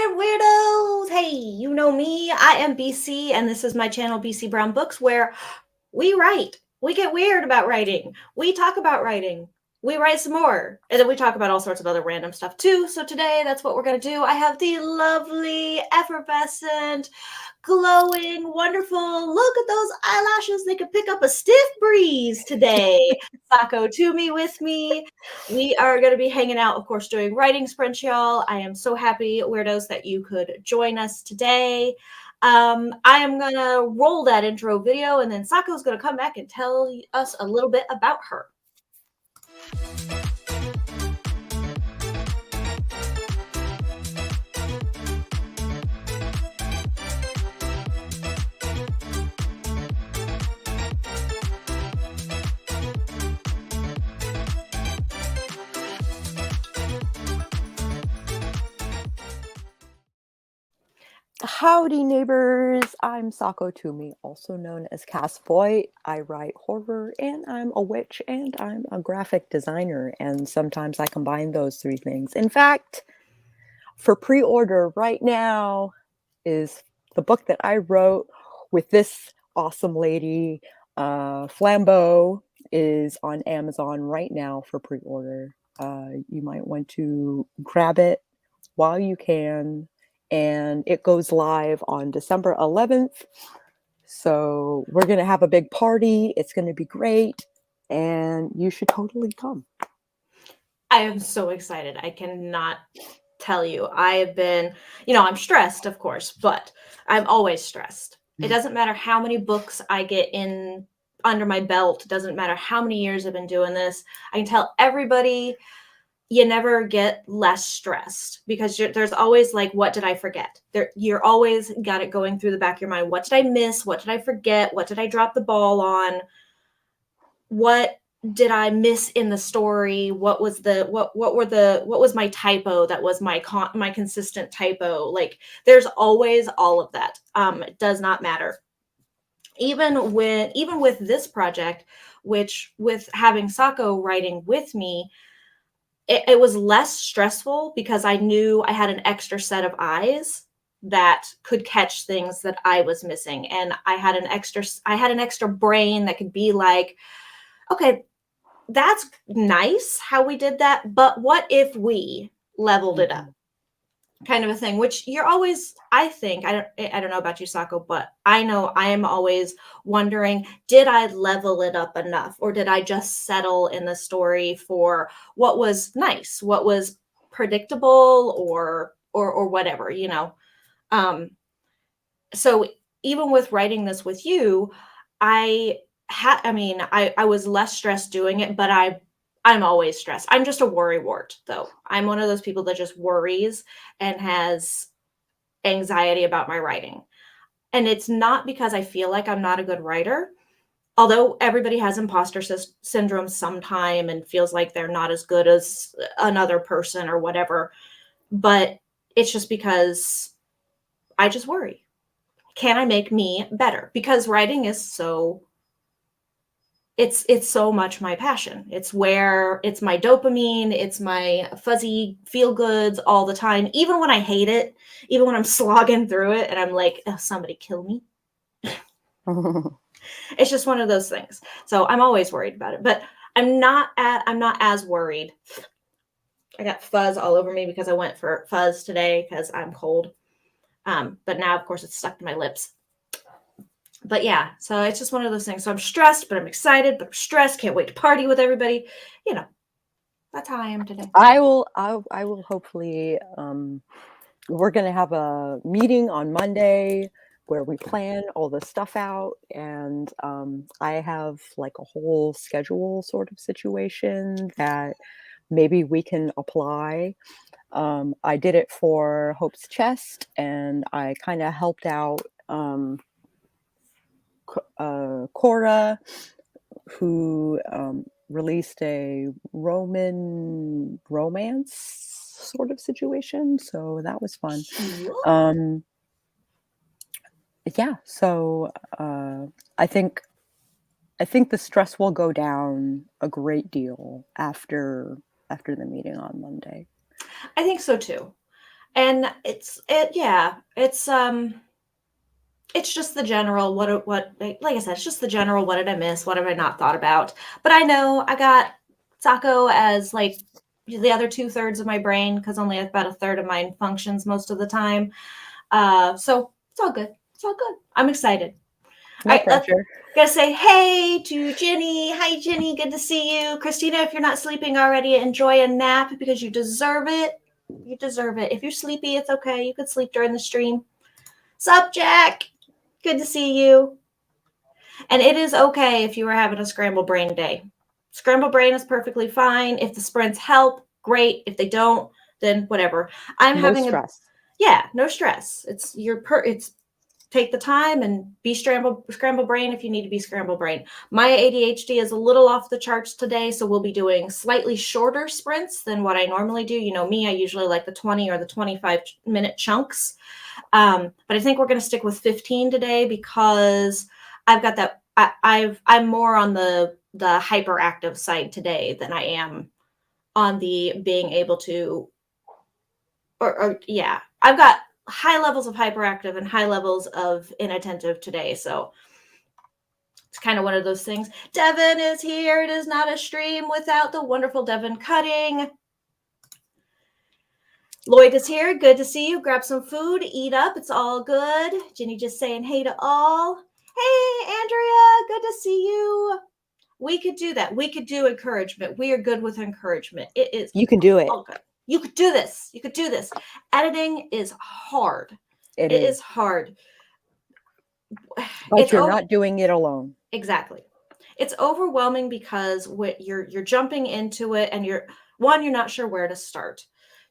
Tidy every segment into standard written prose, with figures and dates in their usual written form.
there, weirdos! Hey, you know me. I am BC, and this is my channel, BC Brown Books, where we write. We get weird about writing. We talk about writing. We write some more. And then we talk about all sorts of other random stuff too. So today, that's what we're going to do. I have the lovely, effervescent, glowing, wonderful, look at those eyelashes. They could pick up a stiff breeze today. Sako Tumi with me. We are going to be hanging out, of course, doing writing sprints, y'all. I am so happy, weirdos, that you could join us today. I am going to roll that intro video, and then Sako's going to come back and tell us a little bit about her. Howdy, neighbors. I'm Sako Tumi, also known as Voit. I write horror, and I'm a witch, and I'm a graphic designer, and sometimes I combine those three things. In fact, for pre-order right now is the book that I wrote with this awesome lady. Flambeau is on Amazon right now for pre-order. You might want to grab it while you can. And it goes live on December 11th. So we're going to have a big party. It's going to be great. And you should totally come. I am so excited. I cannot tell you. I have been, I'm stressed, of course, but I'm always stressed. It doesn't matter how many books I get in under my belt. It doesn't matter how many years I've been doing this. I can tell everybody, you never get less stressed because there's always like, what did I forget? You're always got it going through the back of your mind. What did I miss? What did I forget? What did I drop the ball on? What did I miss in the story? What was my typo that was my consistent typo? Like, there's always all of that. It does not matter. Even with this project, which with having Sako writing with me, it was less stressful because I knew I had an extra set of eyes that could catch things that I was missing. And I had an extra brain that could be like, okay, that's nice how we did that, but what if we leveled it up? Kind of a thing, which you're always, I think, I don't know about you, Sako, but I know I am always wondering, did I level it up enough, or did I just settle in the story for what was nice, what was predictable, or whatever, so even with writing this with you, I was less stressed doing it, but I'm always stressed. I'm just a worrywart, though. I'm one of those people that just worries and has anxiety about my writing. And it's not because I feel like I'm not a good writer, although everybody has imposter syndrome sometime and feels like they're not as good as another person or whatever. But it's just because I just worry. Can I make me better? Because writing is so... It's so much my passion. It's my dopamine, it's my fuzzy feel goods all the time. Even when I hate it, even when I'm slogging through it and I'm like, oh, somebody kill me. It's just one of those things. So I'm always worried about it, but I'm not as worried. I got fuzz all over me because I went for fuzz today because I'm cold. But now, of course, it's stuck to my lips. But yeah, so it's just one of those things. So I'm stressed, but I'm excited, but I'm stressed. Can't wait to party with everybody. That's how I am today. I will hopefully, we're going to have a meeting on Monday where we plan all the stuff out. And I have like a whole schedule sort of situation that maybe we can apply. I did it for Hope's Chest, and I kind of helped out Cora, who released a Roman romance sort of situation, so that was fun. Yeah, so I think the stress will go down a great deal after the meeting on Monday. I think so too. And it's just the general what like I said, it's just the general what did I miss? What have I not thought about? But I know I got Sako as like the other 2/3 of my brain because only about a third of mine functions most of the time. So it's all good. It's all good. I'm excited. All No right, let's pressure. gotta say hey to Jenny. Hi, Jenny. Good to see you. Christina, if you're not sleeping already, enjoy a nap because you deserve it. You deserve it. If you're sleepy, it's okay. You could sleep during the stream. Sup, Jack? Good to see you. And it is okay if you are having a scramble brain day. Scramble brain is perfectly fine. If the sprints help, great. If they don't, then whatever. I'm No having stress. no stress. It's take the time and be scramble brain if you need to be scramble brain. My ADHD is a little off the charts today, so we'll be doing slightly shorter sprints than what I normally do. You know me, I usually like the 20 or the 25-minute chunks. But I think we're going to stick with 15 today because I've got that. I'm more on the hyperactive side today than I am on the being able to, or yeah, I've got high levels of hyperactive and high levels of inattentive today. So it's kind of one of those things. Devin is here. It is not a stream without the wonderful Devin Cutting. Lloyd is here. Good to see you. Grab some food, eat up. It's all good. Jenny just saying hey to all. Hey, Andrea. Good to see you. We could do that. We could do encouragement. We are good with encouragement. It is. You can do it. All good. You could do this. You could do this. Editing is hard. It is hard. But you're not doing it alone. Exactly. It's overwhelming because you're jumping into it and you're not sure where to start.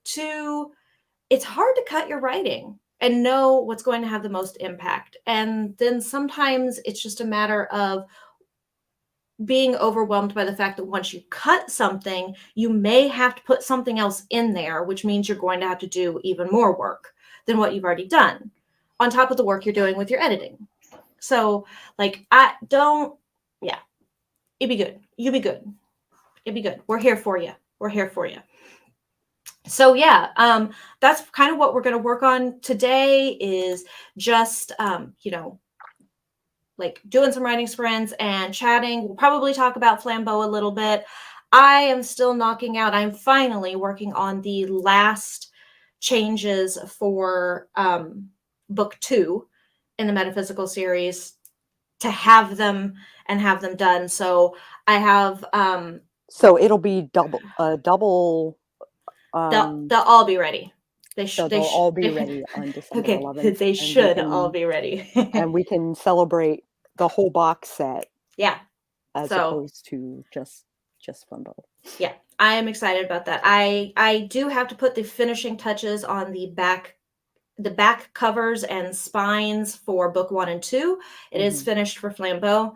Two, it's hard to cut your writing and know what's going to have the most impact. And then sometimes it's just a matter of being overwhelmed by the fact that once you cut something, you may have to put something else in there, which means you're going to have to do even more work than what you've already done on top of the work you're doing with your editing. So like, it'd be good. You'll be good. It'd be good. We're here for you. We're here for you. So yeah, that's kind of what we're going to work on today is just, like doing some writing sprints and chatting. We'll probably talk about Flambeau a little bit. I am still knocking out. I'm finally working on the last changes for book 2 in the metaphysical series to have them done. So I have so it'll be double they'll all be ready. They'll all be ready on December 11th. They should all be ready. And we can celebrate the whole box set. Yeah. As opposed to just Flambeau. Yeah, I am excited about that. I do have to put the finishing touches on the back covers and spines for book 1 and 2. It is finished for Flambeau,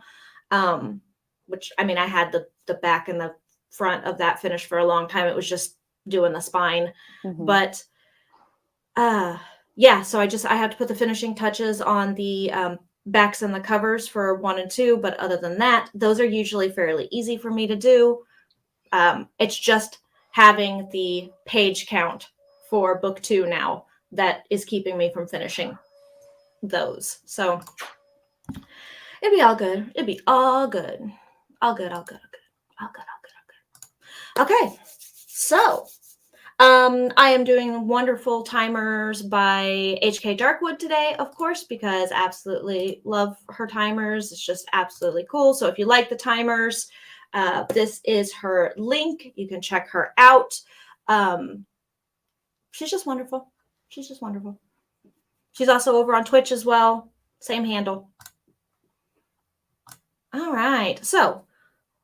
which I mean, I had the back and the front of that finished for a long time. It was just doing the spine, but yeah. So I have to put the finishing touches on the backs and the covers for 1 and 2. But other than that, those are usually fairly easy for me to do. It's just having the page count for book 2 now that is keeping me from finishing those. So it'd be all good. It'd be all good. All good. Okay. So I am doing wonderful timers by HK Darkwood today, of course, because absolutely love her timers. It's just absolutely cool. So if you like the timers, this is her link. You can check her out. She's just wonderful. She's also over on Twitch as well. Same handle. All right. So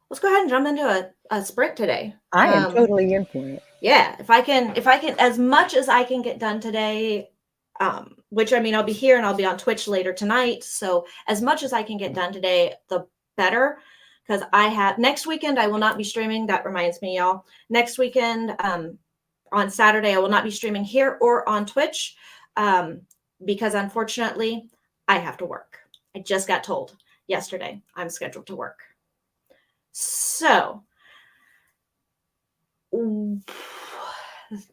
let's go ahead and jump into a sprint today. I am totally in for it. Yeah. If I can, as much as I can get done today, which I mean, I'll be here and I'll be on Twitch later tonight. So as much as I can get done today, the better. Because next weekend, I will not be streaming. That reminds me, y'all. Next weekend, on Saturday, I will not be streaming here or on Twitch because unfortunately, I have to work. I just got told yesterday I'm scheduled to work. So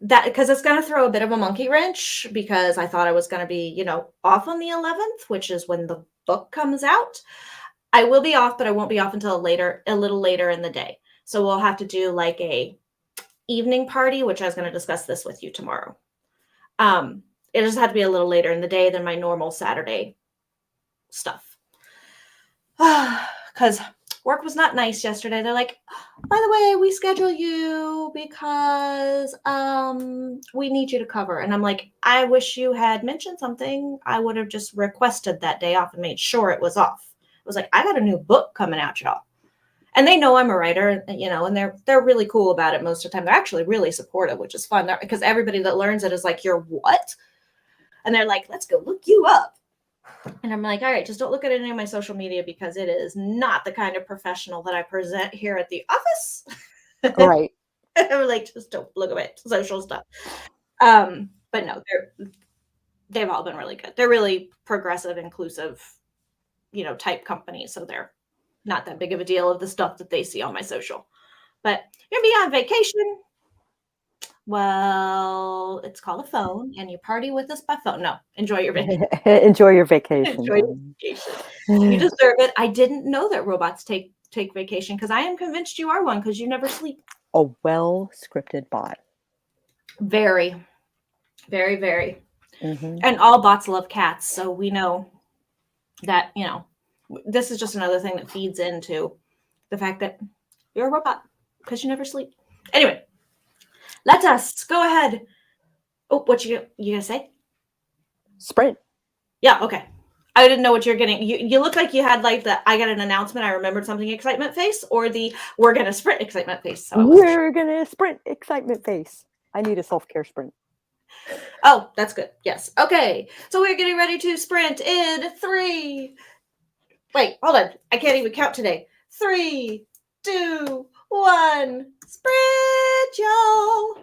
that because it's going to throw a bit of a monkey wrench because I thought I was going to be, off on the 11th, which is when the book comes out. I will be off, but I won't be off until a little later in the day. So we'll have to do like a evening party, which I was going to discuss this with you tomorrow. It just had to be a little later in the day than my normal Saturday stuff. Because work was not nice yesterday. They're like, by the way, we schedule you because we need you to cover. And I'm like, I wish you had mentioned something. I would have just requested that day off and made sure it was off. It was like, I got a new book coming out, y'all. And they know I'm a writer, and they're really cool about it most of the time. They're actually really supportive, which is fun because everybody that learns it is like, you're what? And they're like, let's go look you up. And I'm like, all right, just don't look at any of my social media because it is not the kind of professional that I present here at the office. Right. I'm like, just don't look at my social stuff. But no, they've all been really good. They're really progressive, inclusive, type companies. So they're not that big of a deal of the stuff that they see on my social. But you're gonna be on vacation. Well, it's called a phone, and you party with us by phone. No, enjoy your vacation. Enjoy your vacation. Enjoy your vacation. You deserve it. I didn't know that robots take vacation because I am convinced you are one because you never sleep. A well-scripted bot. Very, very, very. Mm-hmm. And all bots love cats, so we know that, this is just another thing that feeds into the fact that you're a robot because you never sleep. Anyway, let us go ahead. Oh, what you gonna say? Sprint. Yeah, okay. I didn't know what you're getting. You look like you had like the I got an announcement, I remembered something excitement face, or the we're gonna sprint excitement face. So We're gonna sprint excitement face. I need a self-care sprint. Oh, that's good. Yes. Okay. So we're getting ready to sprint in 3. Wait, hold on. I can't even count today. 3, 2, 1. Sprint, y'all.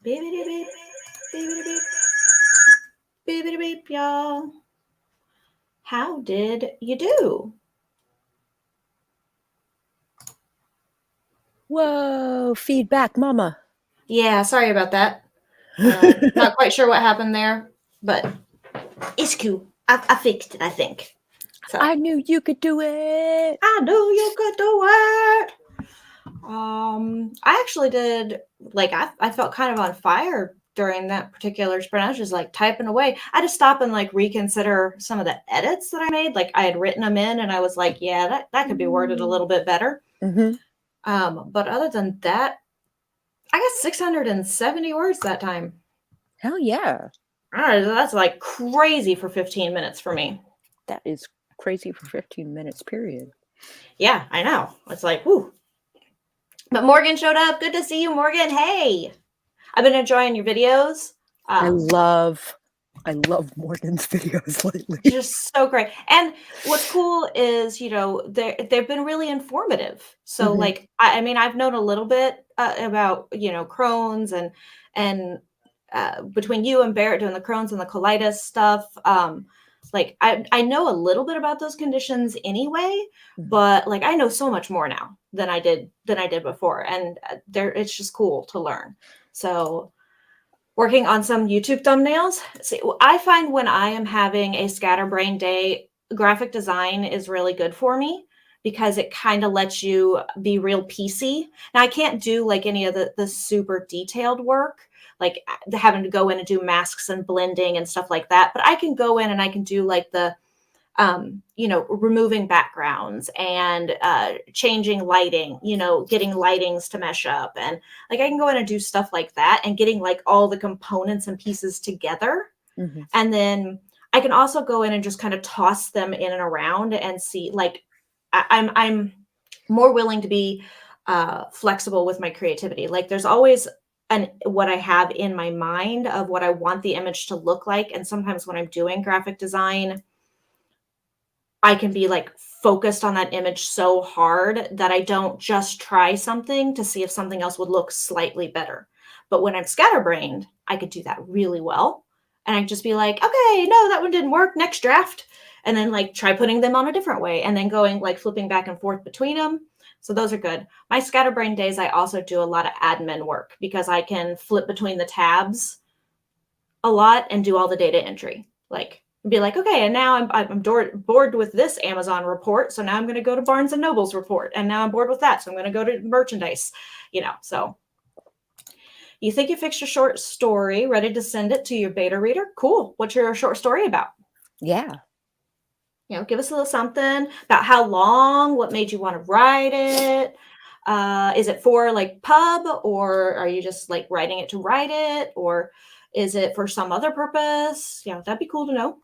Beep, beep, beep, beep, beep, beep, beep, y'all. How did you do? Whoa, feedback, mama. Yeah, sorry about that. Not quite sure what happened there, but it's cool. I fixed it, I think. So I knew you could do it. I knew you could do it. I actually did, like, I felt kind of on fire during that particular sprint. I was just like typing away. I had to stop and like reconsider some of the edits that I made. Like I had written them in and I was like, yeah, that could be worded a little bit better. But other than that, I got 670 words that time. Hell yeah. That's like crazy for 15 minutes for me. That is crazy for 15 minutes, period. Yeah, I know. It's like, whoo. But Morgan showed up. Good to see you, Morgan. Hey. I've been enjoying your videos. I love Morgan's videos lately. Just so great. And what's cool is, you know, they've been really informative. So like, I mean, I've known a little bit about, you know, Crohn's and between you and Barrett doing the Crohn's and the colitis stuff. Like I know a little bit about those conditions anyway, but like I know so much more now than I did before. And it's just cool to learn. So working on some YouTube thumbnails. See, I find when I am having a scatterbrain day, graphic design is really good for me because it kind of lets you be real piecey. Now I can't do like any of the super detailed work, like having to go in and do masks and blending and stuff like that. But I can go in and I can do like the you know, removing backgrounds and changing lighting, you know, getting lightings to mesh up. And like I can go in and do stuff like that and getting like all the components and pieces together. And then I can also go in and just kind of toss them in and around and see, like, I'm more willing to be flexible with my creativity. Like there's always what I have in my mind of what I want the image to look like. And sometimes when I'm doing graphic design, I can be like focused on that image so hard that I don't just try something to see if something else would look slightly better. But when I'm scatterbrained, I could do that really well. And I can just be like, okay, no, that one didn't work. Next draft. And then like try putting them on a different way and then going like flipping back and forth between them. So those are good. My scatterbrain days, I also do a lot of admin work because I can flip between the tabs a lot and do all the data entry. Like be like, okay, and now I'm bored with this Amazon report, so now I'm going to go to Barnes and Noble's report, and now I'm bored with that, so I'm going to go to merchandise, you know. So you think you fixed your short story, ready to send it to your beta reader? Cool. What's your short story about? Yeah. You know, give us a little something about how long, what made you want to write it. Is it for like pub, or are you just like writing it to write it, or is it for some other purpose? Yeah, that'd be cool to know.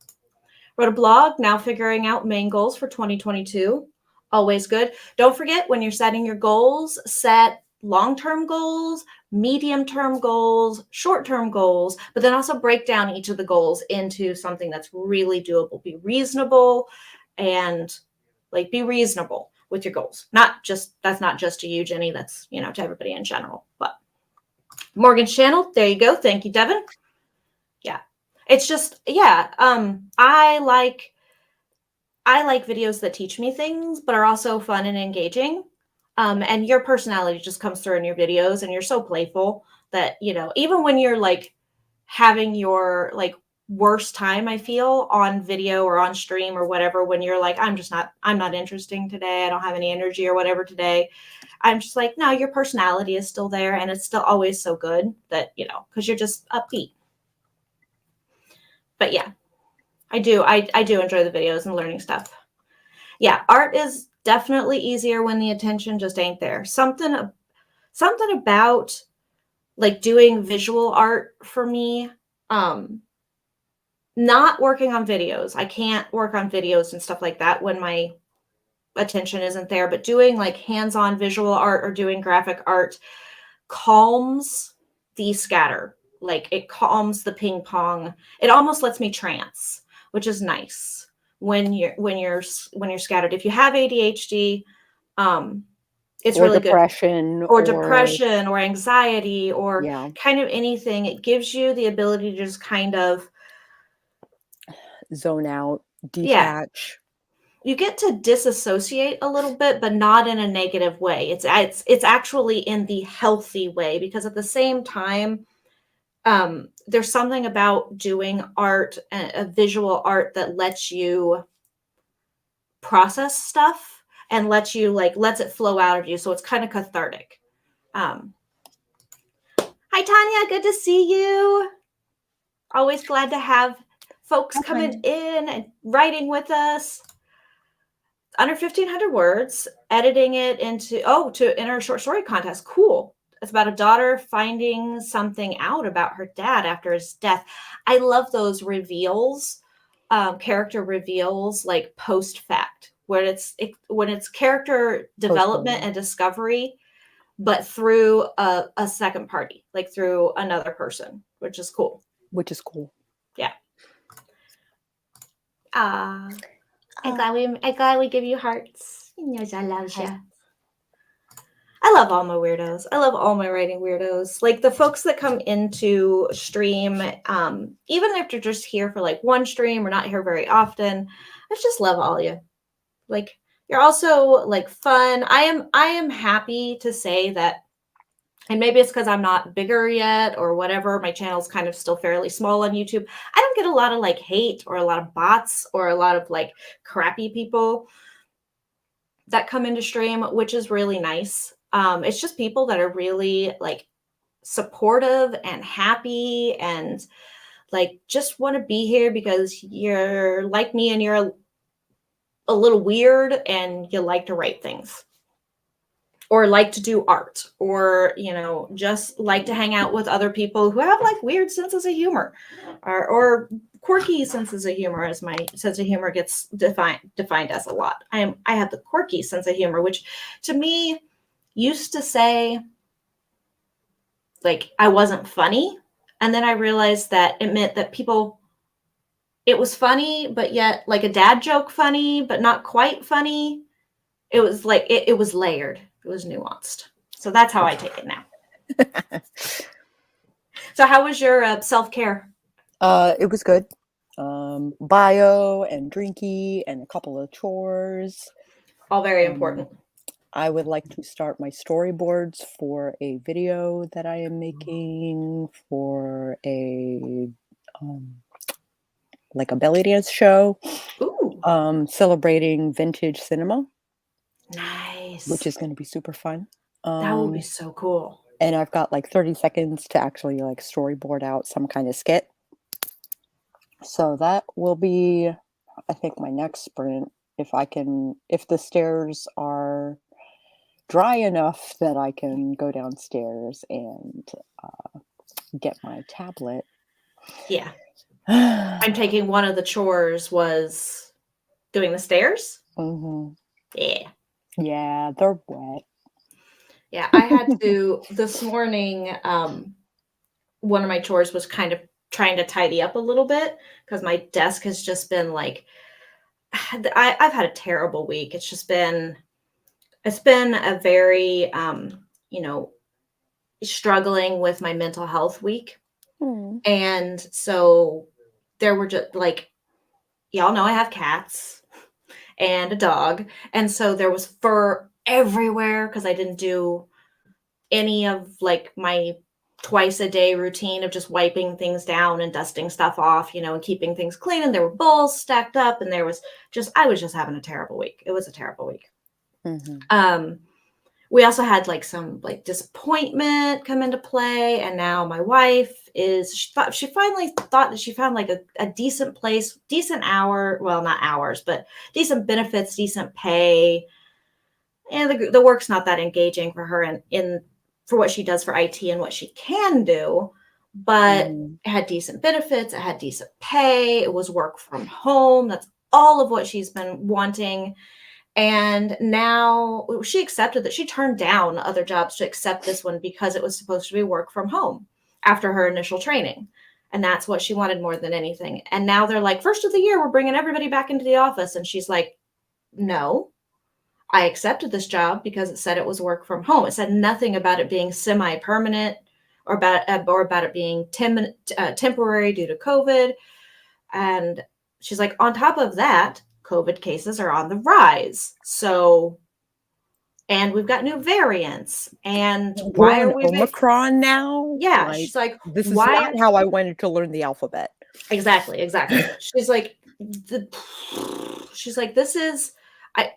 Wrote a blog, now figuring out main goals for 2022. Always good. Don't forget when you're setting your goals, set long-term goals, medium-term goals, short-term goals, but then also break down each of the goals into something that's really doable. Be reasonable and like be reasonable with your goals. That's not just to you, Jenny. That's, you know, to everybody in general. But Morgan's channel, there you go. Thank you, Devin. Yeah. It's just, yeah, I like videos that teach me things, but are also fun and engaging. And your personality just comes through in your videos, and you're so playful that, you know, even when you're like having your like worst time, I feel on video or on stream or whatever, when you're like, I'm not interesting today. I don't have any energy or whatever today. I'm just like, no, your personality is still there. And it's still always so good that, you know, because you're just upbeat. But yeah, I do enjoy the videos and learning stuff. Yeah, art is definitely easier when the attention just ain't there. Something about like doing visual art for me, not working on videos. I can't work on videos and stuff like that when my attention isn't there, but doing like hands-on visual art or doing graphic art calms the scatter. Like it calms the ping pong. It almost lets me trance, which is nice when you're scattered. If you have ADHD, It's or really good. depression, Or or depression or anxiety or yeah, kind of anything. It gives you the ability to just kind of, zone out, yeah, detach. you get to disassociate a little bit, but not in a negative way. It's actually in the healthy way because at the same time, there's something about doing art, a visual art that lets you process stuff and lets you like lets it flow out of you. So it's kind of cathartic. Um, Hi Tanya, good to see you. Always glad to have folks Hi, coming Tanya. in and writing with us. Under 1,500 words, editing it into, oh, to enter a short story contest. Cool. It's about a daughter finding something out about her dad after his death. I love those reveals, character reveals, like post fact, where when it's character Post development mortem, and discovery, but through a second party, like through another person, which is cool. which is cool. Yeah. I'm glad we give you hearts. You know I love Hi. you. I love all my weirdos. I love all my writing weirdos. Like the folks that come into stream, even if they're just here for like one stream or not here very often, I just love all you. Like you're also like fun. I am happy to say that, and maybe it's because I'm not bigger yet or whatever. My channel's kind of still fairly small on YouTube. I don't get a lot of like hate or a lot of bots or a lot of like crappy people that come into stream, which is really nice. It's just people that are really like supportive and happy and like just want to be here because you're like me and you're a little weird and you like to write things or like to do art or just like to hang out with other people who have like weird senses of humor or quirky senses of humor, as my sense of humor gets defined as a lot. I have the quirky sense of humor, which to me used to say like I wasn't funny, and then I realized that it meant that people, it was funny but yet like a dad joke funny but not quite funny. It was like it was layered, it was nuanced. So that's how I take it now. So how was your self-care? It was good. Bio and drinky and a couple of chores. All very important. I would like to start my storyboards for a video that I am making for a like a belly dance show. Ooh, Celebrating vintage cinema, nice. which is going to be super fun. That would be so cool. And I've got like 30 seconds to actually like storyboard out some kind of skit. So that will be, I think, my next sprint. If the stairs are dry enough that I can go downstairs and get my tablet. Yeah. I'm taking one of the chores was doing the stairs. Mm-hmm. Yeah. Yeah, they're wet. Yeah, I had to this morning. One of my chores was kind of trying to tidy up a little bit because my desk has just been like, I've had a terrible week. It's been a very, struggling with my mental health week. Mm. And so there were just like, y'all know I have cats and a dog. And so there was fur everywhere because I didn't do any of like my twice a day routine of just wiping things down and dusting stuff off, and keeping things clean. And there were bowls stacked up and I was just having a terrible week. It was a terrible week. Mm-hmm. We also had like some like disappointment come into play. And now my wife she finally thought that she found like a decent place, decent hour, well, not hours, but decent benefits, decent pay. And the work's not that engaging for her in for what she does for IT and what she can do, but Mm-hmm. it had decent benefits, it had decent pay, it was work from home. That's all of what she's been wanting. And now she accepted that. She turned down other jobs to accept this one because it was supposed to be work from home after her initial training. And that's what she wanted more than anything. And now they're like, first of the year, we're bringing everybody back into the office. And she's like, no, I accepted this job because it said it was work from home. It said nothing about it being semi-permanent or about it being temporary due to COVID. And she's like, on top of that, COVID cases are on the rise. So, and we've got new variants. And We're why on are we? Omicron now. Yeah, Like, she's like, this is why? not how I wanted to learn the alphabet. Exactly. She's like, this is.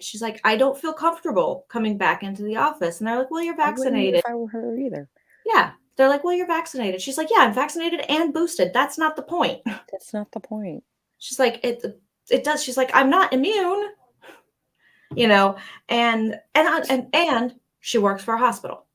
She's like, I don't feel comfortable coming back into the office. And they're like, well, you're I wouldn't vaccinated. if I were her either. Yeah. They're like, well, you're vaccinated. She's like, yeah, I'm vaccinated and boosted. That's not the point. That's not the point. She's like, it does. She's like, I'm not immune, you know, and she works for a hospital.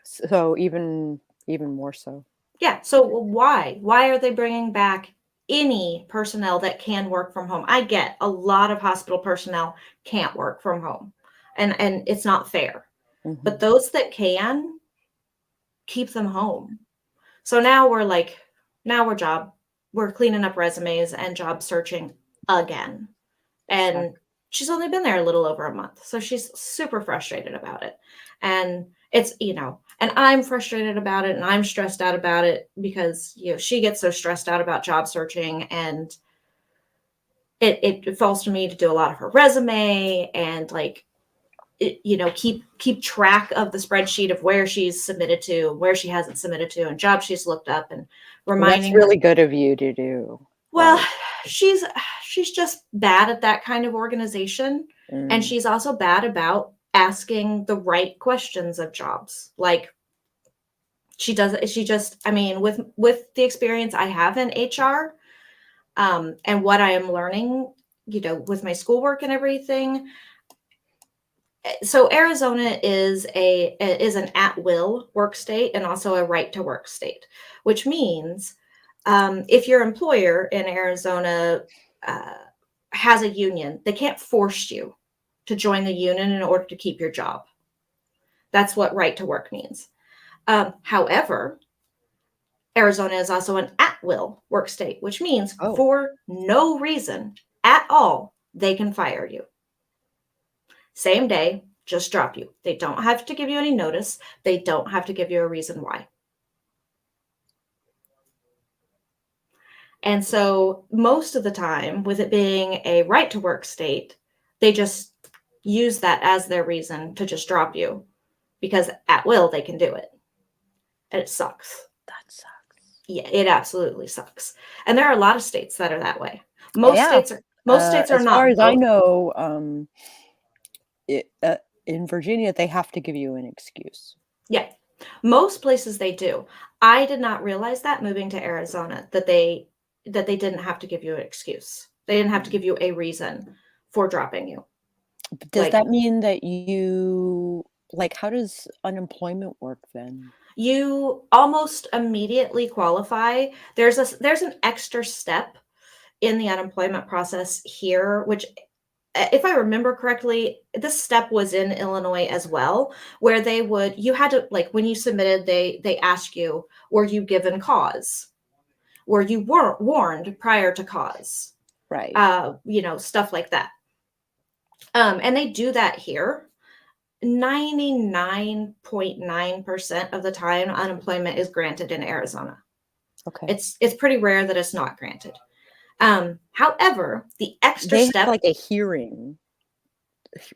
So even more so. Yeah. So why are they bringing back any personnel that can work from home? I get a lot of hospital personnel can't work from home, and it's not fair. Mm-hmm. But those that can, keep them home. So now we're cleaning up resumes and job searching again. And she's only been there a little over a month. So she's super frustrated about it. And it's, and I'm frustrated about it and I'm stressed out about it because, she gets so stressed out about job searching, and it falls to me to do a lot of her resume and keep track of the spreadsheet of where she's submitted to, where she hasn't submitted to, and jobs she's looked up, and reminding That's really good of you to do. Well, she's just bad at that kind of organization. And she's also bad about asking the right questions of jobs. Like with the experience I have in HR, and what I am learning, with my schoolwork and everything. So Arizona is an at-will work state and also a right-to-work state, which means if your employer in Arizona has a union, they can't force you to join the union in order to keep your job. That's what right-to-work means. However, Arizona is also an at-will work state, which means for no reason at all, they can fire you. Same day, just drop you. They don't have to give you any notice. They don't have to give you a reason why. And so most of the time, with it being a right to work state, they just use that as their reason to just drop you, because at will, they can do it. And it sucks. That sucks. Yeah, it absolutely sucks. And there are a lot of states that are that way. Most states are not. As far as I know, in Virginia, they have to give you an excuse. Yeah, most places they do. I did not realize that moving to Arizona that they didn't have to give you an excuse. They didn't have to give you a reason for dropping you. But does that mean that you how does unemployment work then? You almost immediately qualify. There's an extra step in the unemployment process here, which, if I remember correctly, this step was in Illinois as well, where you had to, when you submitted, they ask you, were you given cause? Were you warned prior to cause? Right. Stuff like that. And they do that here. 99.9% of the time, unemployment is granted in Arizona. Okay. It's pretty rare that it's not granted. However, the extra step, have a hearing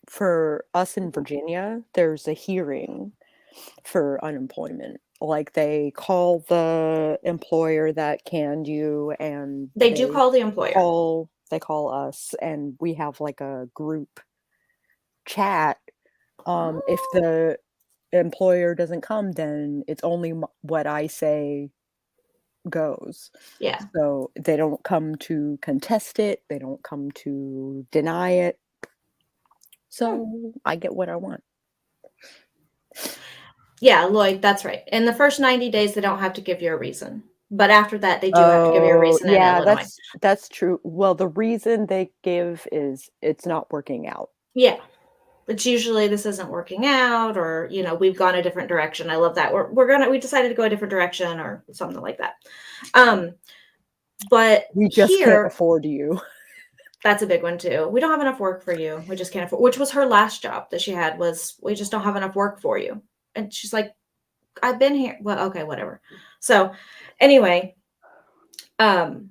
for us in Virginia. There's a hearing for unemployment. They call the employer that canned you, and they do call the employer. They call us, and we have a group chat. If the employer doesn't come, then it's only what I say goes. Yeah. So they don't come to contest it. They don't come to deny it. So I get what I want. Yeah, Lloyd, that's right. In the first 90 days, they don't have to give you a reason. But after that, they do have to give you a reason in Illinois. That's true. Well, the reason they give is it's not working out. Yeah. It's usually this isn't working out, or, we've gone a different direction. I love that. We decided to go a different direction or something like that. But we just can't afford you. That's a big one too. We don't have enough work for you. We just can't afford, which was her last job that she had, was we just don't have enough work for you. And she's like, I've been here. Well, okay, whatever. So anyway, um,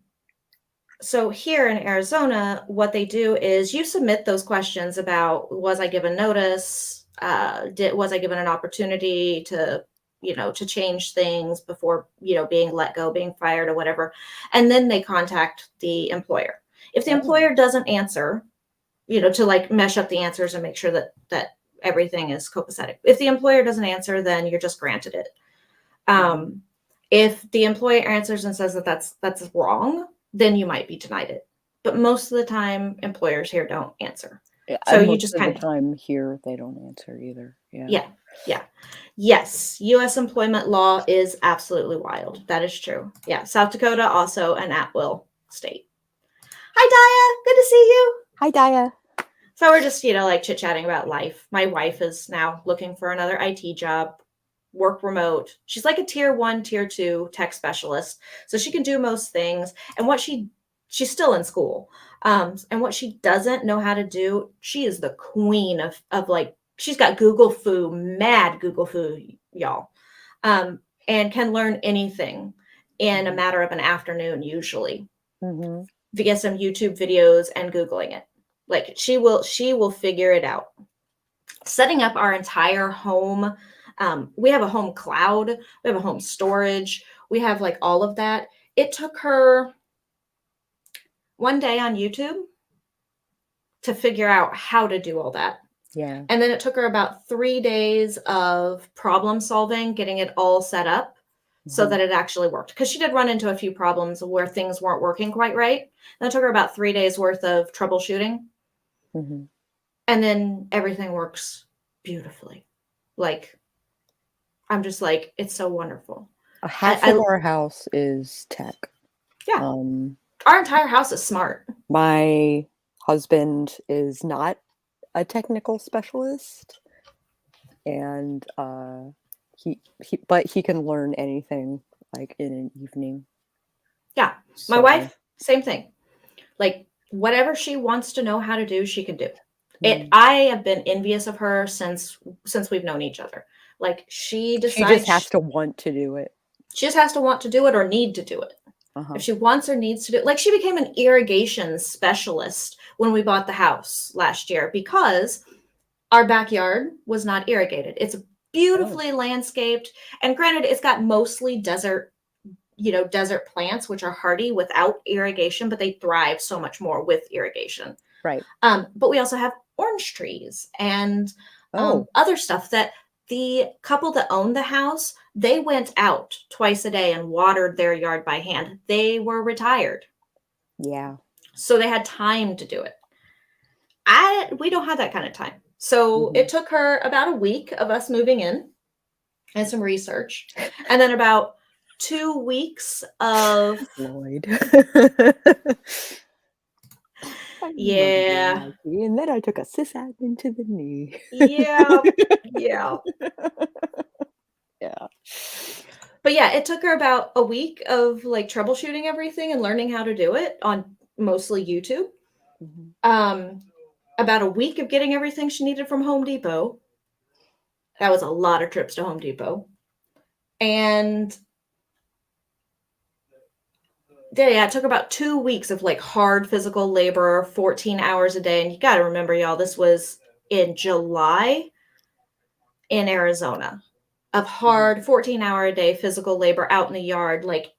so here in Arizona, what they do is you submit those questions about, was I given notice? Was I given an opportunity to, to change things before, being let go, being fired or whatever. And then they contact the employer. If the employer doesn't answer, to like mesh up the answers and make sure that everything is copacetic. If the employer doesn't answer, then you're just granted it. If the employer answers and says that that's wrong, then you might be denied it. But most of the time, employers here don't answer. So you just kind of the time here they don't answer either. Yeah. Yes, U.S. employment law is absolutely wild. That is true. Yeah, South Dakota also an at-will state. Hi, Daya. Good to see you. Hi, Daya. So we're just, like chit-chatting about life. My wife is now looking for another IT job, work remote. She's like a tier 1, tier 2 tech specialist. So she can do most things. And she's still in school. And what she doesn't know how to do, she is the queen of like, she's got Google Foo, mad Google Foo, y'all. And can learn anything in a matter of an afternoon, usually. Via some YouTube videos and Googling it. Like she will figure it out. Setting up our entire home. We have a home cloud. We have a home storage. We have like all of that. It took her one day on YouTube to figure out how to do all that. Yeah. And then it took her about 3 days of problem solving, getting it all set up so that it actually worked. Because she did run into a few problems where things weren't working quite right. And it took her about 3 days worth of troubleshooting. And then everything works beautifully. Like, I'm just like, it's so wonderful. Half of our house is tech. Yeah. Our entire house is smart. My husband is not a technical specialist, and he can learn anything like in an evening. Yeah. My wife, same thing. Like whatever she wants to know how to do, she can do. I have been envious of her since we've known each other. Like she just has to want to do it. She just has to want to do it or need to do it. If she wants or needs to do it. Like she became an irrigation specialist when we bought the house last year because our backyard was not irrigated. It's beautifully landscaped. And granted, it's got mostly desert plants, which are hardy without irrigation, but they thrive so much more with irrigation. Right. But we also have orange trees and other stuff that the couple that owned the house, they went out twice a day and watered their yard by hand. They were retired. Yeah. So they had time to do it. We don't have that kind of time. So it took her about a week of us moving in and some research. And then about 2 weeks of Lloyd. Yeah. And then I took a sysadmin to the knee. Yeah. But yeah, it took her about a week of like troubleshooting everything and learning how to do it on mostly YouTube. About a week of getting everything she needed from Home Depot. That was a lot of trips to Home Depot. And yeah, it took about 2 weeks of like hard physical labor, 14 hours a day. And you got to remember, y'all, this was in July in Arizona, of hard 14-hour-a-day physical labor out in the yard, like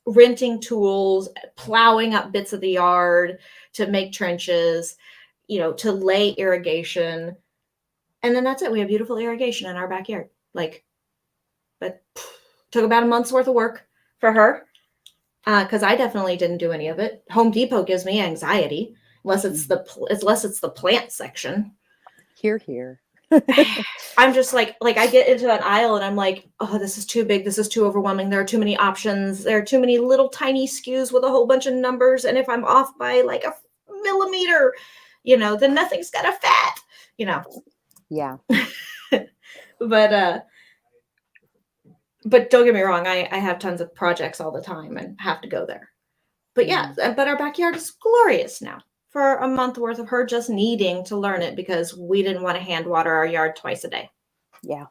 renting tools, plowing up bits of the yard to make trenches, to lay irrigation. And then that's it. We have beautiful irrigation in our backyard. Like, but took about a month's worth of work for her. Because I definitely didn't do any of it. Home Depot gives me anxiety unless it's the plant section. Here. I'm just like I get into an aisle and I'm like, oh, this is too big. This is too overwhelming. There are too many options. There are too many little tiny SKUs with a whole bunch of numbers. And if I'm off by like a millimeter, then nothing's got a fat, Yeah. But don't get me wrong, I have tons of projects all the time and have to go there. But yeah, but our backyard is glorious now. for a month worth of her just needing to learn it because we didn't want to hand water our yard twice a day. Yeah.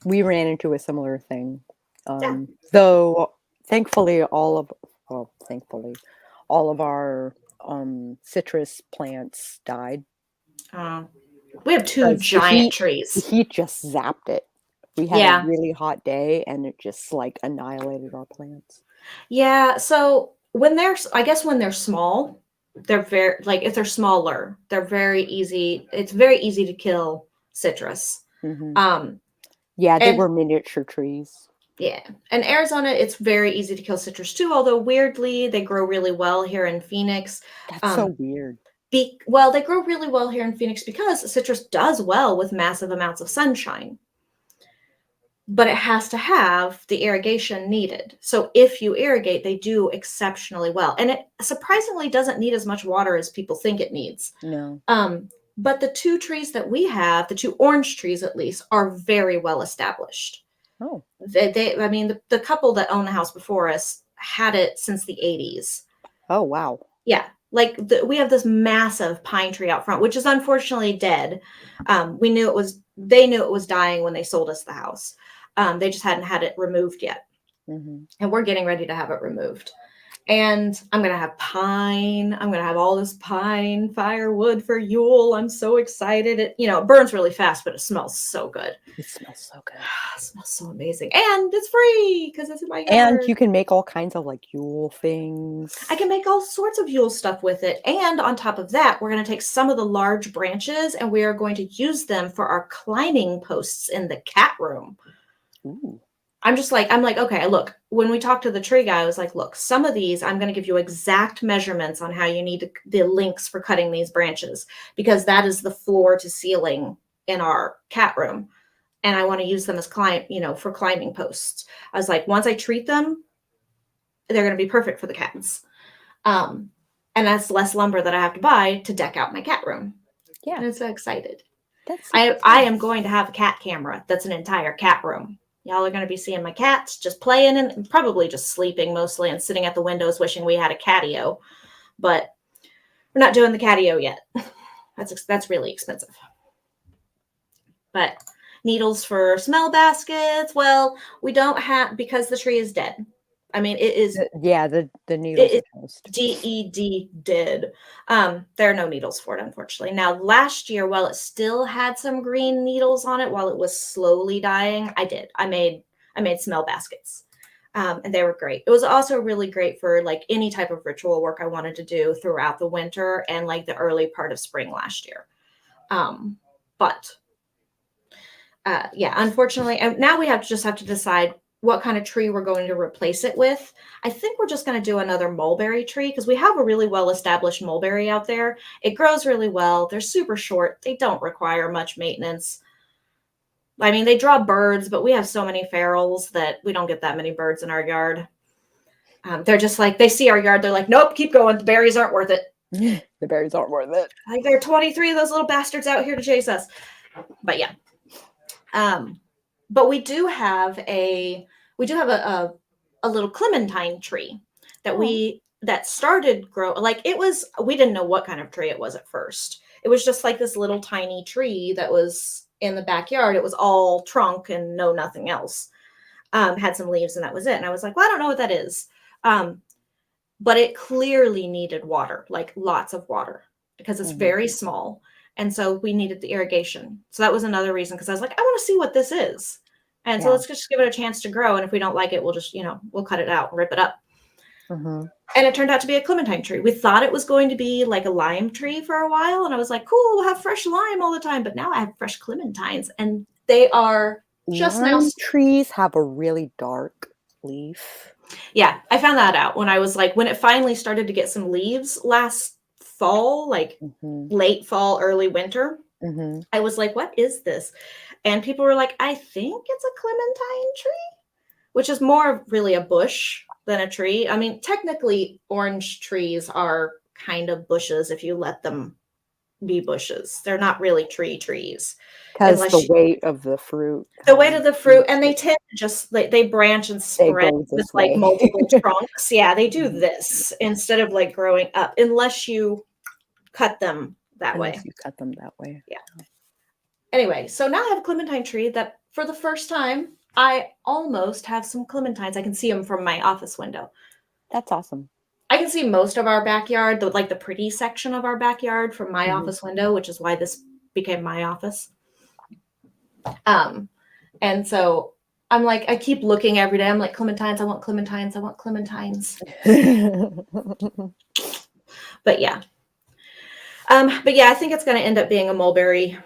We ran into a similar thing. Yeah. Though thankfully all of our citrus plants died. We have 2 Because giant the trees. heat just zapped it. We had a Yeah. really hot day and it just like annihilated our plants. Yeah. So when I guess when they're small, they're very, like, if they're smaller, they're very easy. It's very easy to kill citrus. Mm-hmm. Yeah, they And were miniature trees. yeah, in Arizona, it's very easy to kill citrus too, although weirdly, they grow really well here in Phoenix. That's so weird. Well, they grow really well here in Phoenix because citrus does well with massive amounts of sunshine, but it has to have the irrigation needed. So if you irrigate, they do exceptionally well. And it surprisingly doesn't need as much water as people think it needs. No. But the 2 trees that we have, the 2 orange trees at least, are very well established. Oh. I mean, the couple that owned the house before us had it since the 80s. Oh, wow. Yeah. Like we have this massive pine tree out front, which is unfortunately dead. They knew it was dying when they sold us the house. They just hadn't had it removed yet. Mm-hmm. And we're getting ready to have it removed. And I'm going to have pine. I'm going to have all this pine firewood for Yule. I'm so excited. It burns really fast, but it smells so good. It smells so good. It smells so amazing. And it's free because it's in my yard. And you can make all kinds of like Yule things. I can make all sorts of Yule stuff with it. And on top of that, we're going to take some of the large branches and we are going to use them for our climbing posts in the cat room. Ooh. I'm like, okay, look, when we talked to the tree guy, I was like, look, some of these, I'm going to give you exact measurements on how you need the links for cutting these branches, because that is the floor to ceiling in our cat room. And I want to use them as for climbing posts. I was like, once I treat them, they're going to be perfect for the cats. And that's less lumber that I have to buy to deck out my cat room. Yeah. And I'm so excited. That's I am going to have a cat camera that's an entire cat room. Y'all are going to be seeing my cats just playing and probably just sleeping mostly and sitting at the windows wishing we had a catio. But we're not doing the catio yet. That's really expensive. But needles for smell baskets, well, we don't have, because the tree is dead. I mean, it is. Yeah, the needles it are toast. DED dead. There are no needles for it, unfortunately. Now, last year, while it still had some green needles on it, while it was slowly dying, I made smell baskets. And they were great. It was also really great for like any type of ritual work I wanted to do throughout the winter and like the early part of spring last year. Yeah, unfortunately, and now we have to decide what kind of tree we're going to replace it with. I think we're just going to do another mulberry tree because we have a really well-established mulberry out there. It grows really well. They're super short. They don't require much maintenance. I mean, they draw birds, but we have so many ferals that we don't get that many birds in our yard. They're just like, they see our yard. They're like, nope, keep going. The berries aren't worth it. The berries aren't worth it. Like there are 23 of those little bastards out here to chase us. But yeah. But we do have a little clementine tree that started grow, like we didn't know what kind of tree it was at first. It was just like this little tiny tree that was in the backyard. It was all trunk and nothing else. Had some leaves and that was it. And I was like, well, I don't know what that is. But it clearly needed water, like lots of water, because it's very small. And so we needed the irrigation. So that was another reason, because I was like, I want to see what this is. And so let's just give it a chance to grow. And if we don't like it, we'll just, we'll cut it out and rip it up. Mm-hmm. And it turned out to be a clementine tree. We thought it was going to be like a lime tree for a while. And I was like, cool, we'll have fresh lime all the time. But now I have fresh clementines. And they are just lime trees have a really dark leaf. Yeah, I found that out when it finally started to get some leaves last fall, like late fall, early winter. I was like, what is this? And people were like, I think it's a clementine tree, which is more really a bush than a tree. I mean, technically orange trees are kind of bushes if you let them be bushes. They're not really trees. Because the weight of the fruit. The weight of the fruit, and they tend to just they branch and They spread go with this like way. multiple trunks. Yeah, they do this instead of like growing up, unless you cut them that way. Unless you cut them that way. Yeah. Anyway, so now I have a clementine tree that for the first time, I almost have some clementines. I can see them from my office window. That's awesome. I can see most of our backyard, like the pretty section of our backyard from my office window, which is why this became my office. And so I'm like, I keep looking every day. I'm like, clementines, I want clementines, I want clementines. But yeah. I think it's going to end up being a mulberry,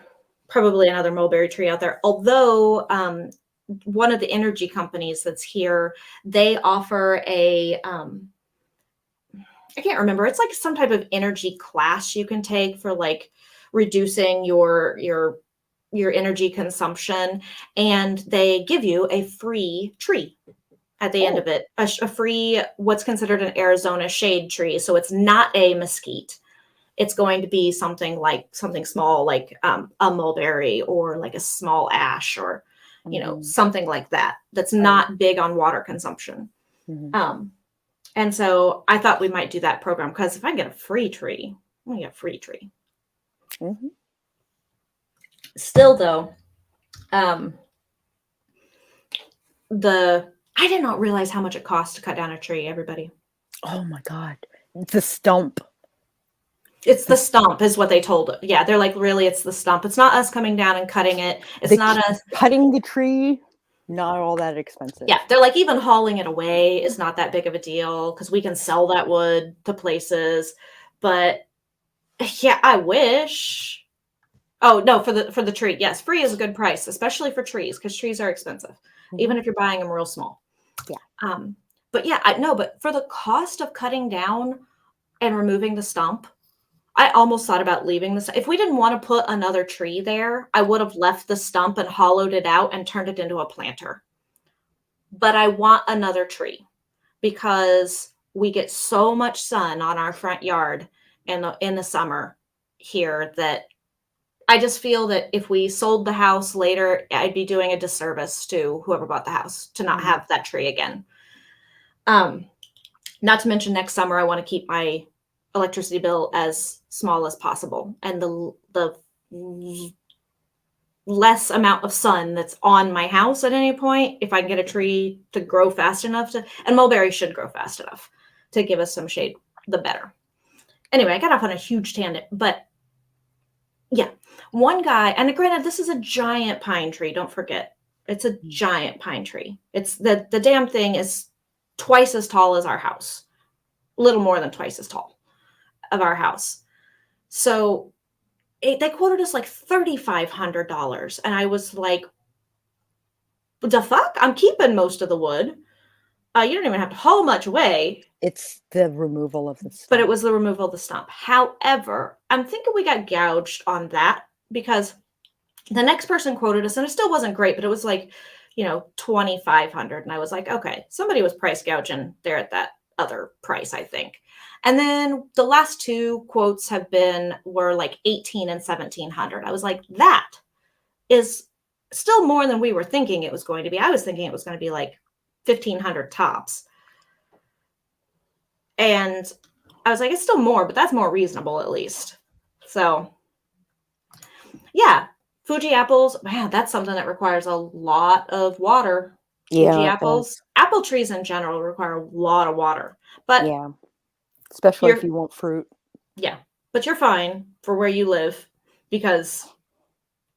probably another mulberry tree out there. Although one of the energy companies that's here, they offer a, I can't remember. It's like some type of energy class you can take for like reducing your energy consumption, and they give you a free tree at the end of it, a free what's considered an Arizona shade tree. So it's not a mesquite. It's going to be something small, like a mulberry or like a small ash or something like that. That's not big on water consumption. And so I thought we might do that program, because if I get a free tree, I'm gonna get a free tree. Still though, I did not realize how much it costs to cut down a tree, everybody. Oh my God. The stump. It's the stump is what they told. Yeah, they're like, really, it's the stump. It's not us coming down and cutting it. It's not us cutting the tree. Not all that expensive. Yeah, they're like, even hauling it away is not that big of a deal, because we can sell that wood to places. But yeah, I wish. Oh no, for the tree, yes, free is a good price, especially for trees, because trees are expensive, even if you're buying them real small. Yeah. But yeah, but for the cost of cutting down and removing the stump, I almost thought about leaving this. If we didn't want to put another tree there, I would have left the stump and hollowed it out and turned it into a planter. But I want another tree, because we get so much sun on our front yard in the summer here, that I just feel that if we sold the house later, I'd be doing a disservice to whoever bought the house to not have that tree again. Not to mention, next summer I want to keep my electricity bill as small as possible, and the less amount of sun that's on my house at any point, if I can get a tree to grow fast enough and mulberry should grow fast enough to give us some shade, the better. Anyway, I got off on a huge tangent, but yeah, one guy, and granted, this is a giant pine tree, don't forget, it's a giant pine tree. It's the damn thing is twice as tall as our house, a little more than twice as tall of our house. So they quoted us like $3,500, and I was like, the fuck? I'm keeping most of the wood. You don't even have to haul much away. It's the removal of the stump. But it was the removal of the stump. However, I'm thinking we got gouged on that, because the next person quoted us, and it still wasn't great, but it was like, $2,500. And I was like, okay, somebody was price gouging there at that other price, I think. And then the last two quotes were like $1,800 and $1,700. I was like, that is still more than we were thinking it was going to be. I was thinking it was going to be like $1,500 tops. And I was like, it's still more, but that's more reasonable at least. So yeah, Fuji apples, man, that's something that requires a lot of water. Yeah, Fuji apples, apple trees in general require a lot of water. But yeah, especially if you want fruit. Yeah, but you're fine for where you live, because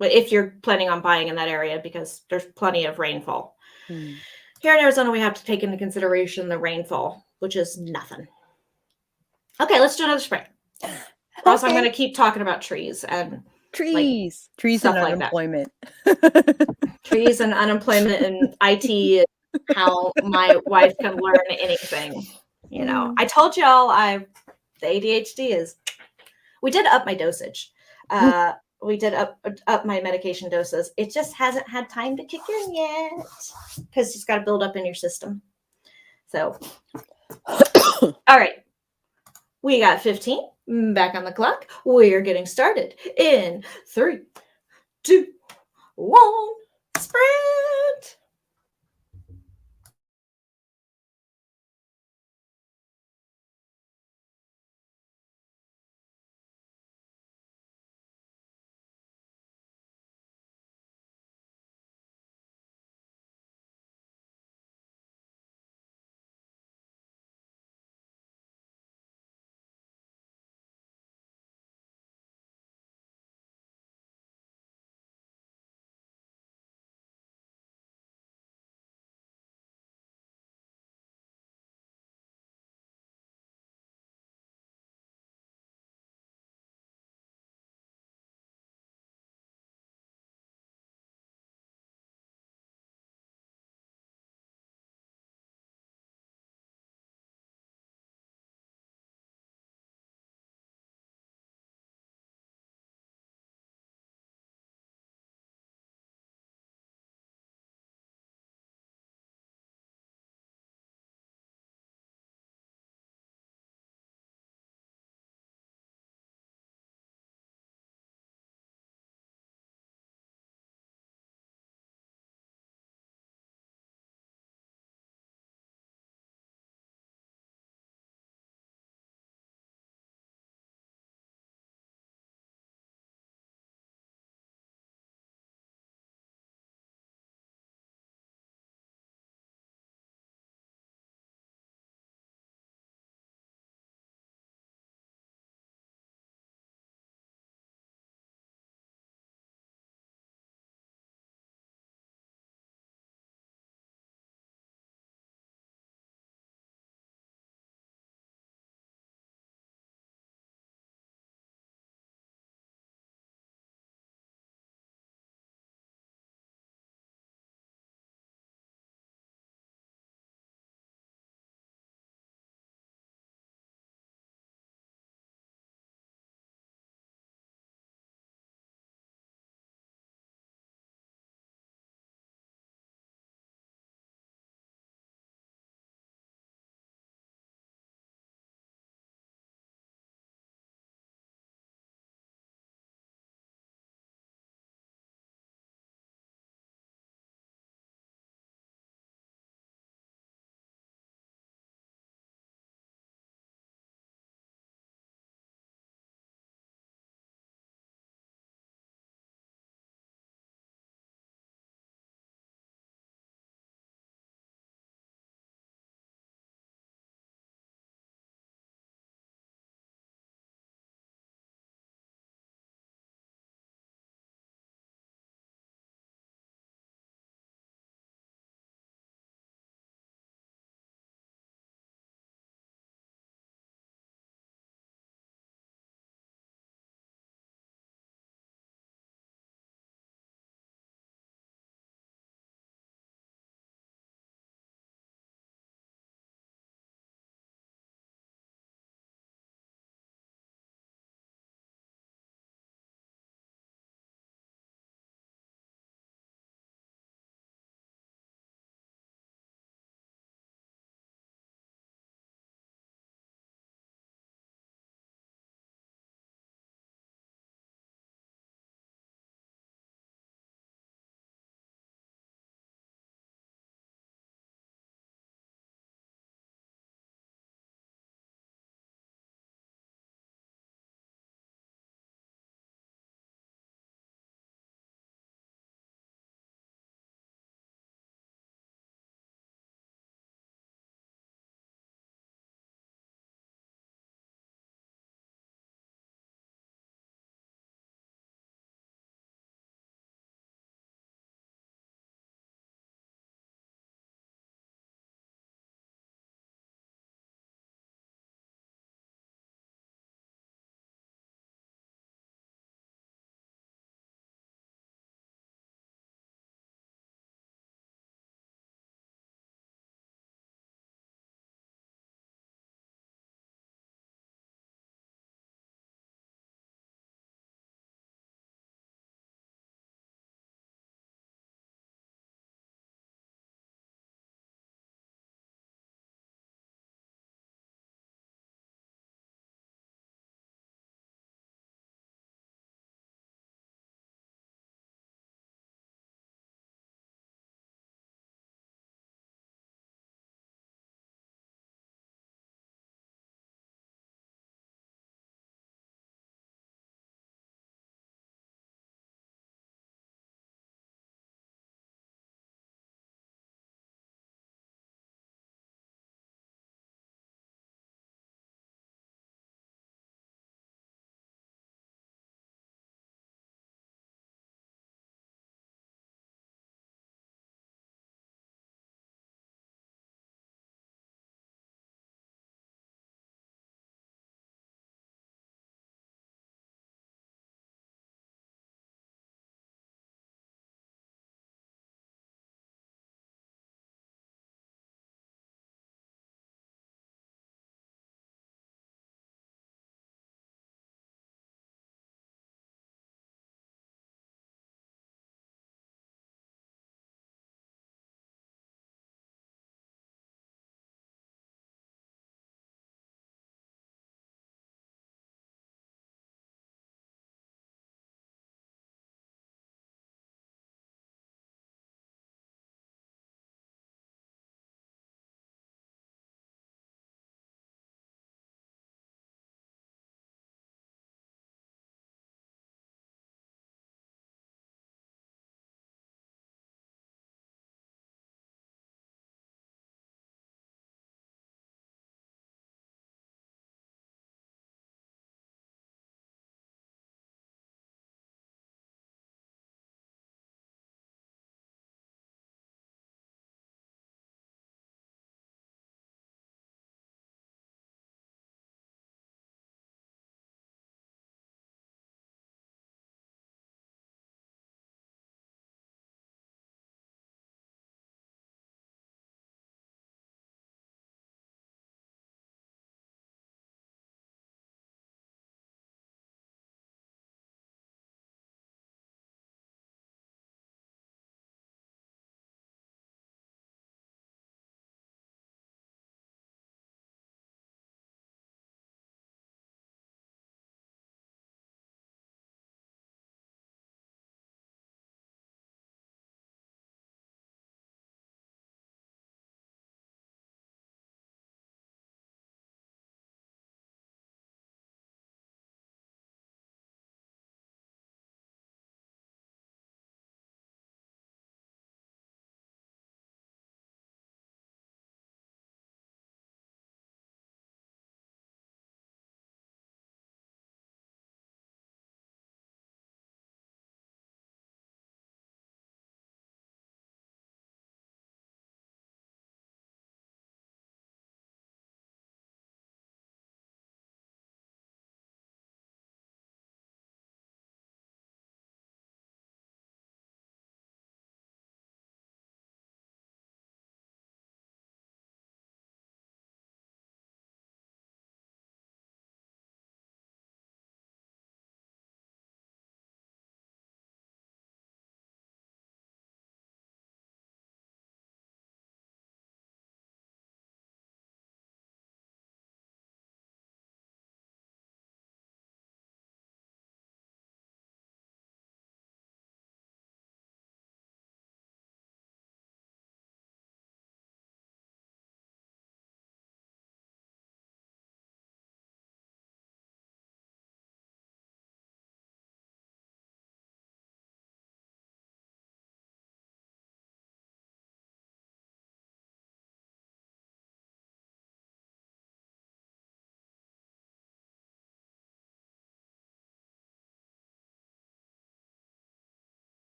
if you're planning on buying in that area, because there's plenty of rainfall. Here in Arizona, we have to take into consideration the rainfall, which is nothing. Okay, let's do another spray. Or else I'm going to keep talking about trees and trees and unemployment. Trees and unemployment and IT, how my wife can learn anything. I told y'all the ADHD is. We did up my dosage. We did up my medication doses. It just hasn't had time to kick in yet, because it's got to build up in your system. So, all right. We got 15, Back on the clock. We are getting started in 3, 2, 1. Sprint!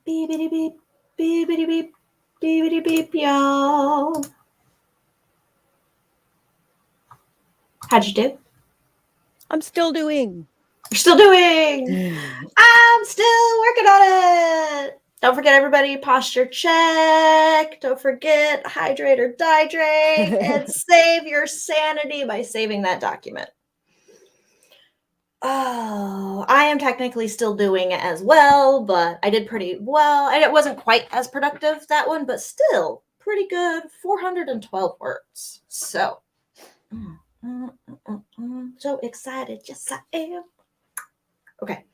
Beepity beep, beepity beep, beepity beep, y'all. How'd you do? I'm still doing. You're still doing. I'm still working on it. Don't forget, everybody, posture check. Don't forget, hydrate or dihydrate, and save your sanity by saving that document. Oh, I am technically still doing it as well, but I did pretty well. And it wasn't quite as productive, that one, but still pretty good. 412 words. So, so excited. Yes, I am. Okay.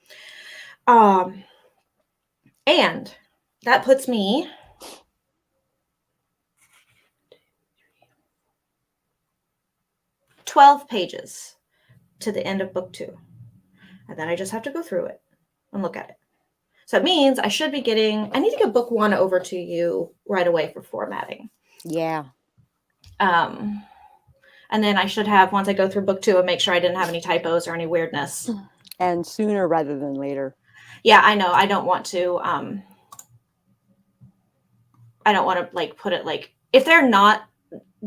And that puts me 12 pages to the end of book 2. And then I just have to go through it and look at it. So it means I should be I need to get book 1 over to you right away for formatting. Yeah. And then I should have, once I go through book 2, and make sure I didn't have any typos or any weirdness. And sooner rather than later. Yeah, I know. I don't want to, like put it like, if they're not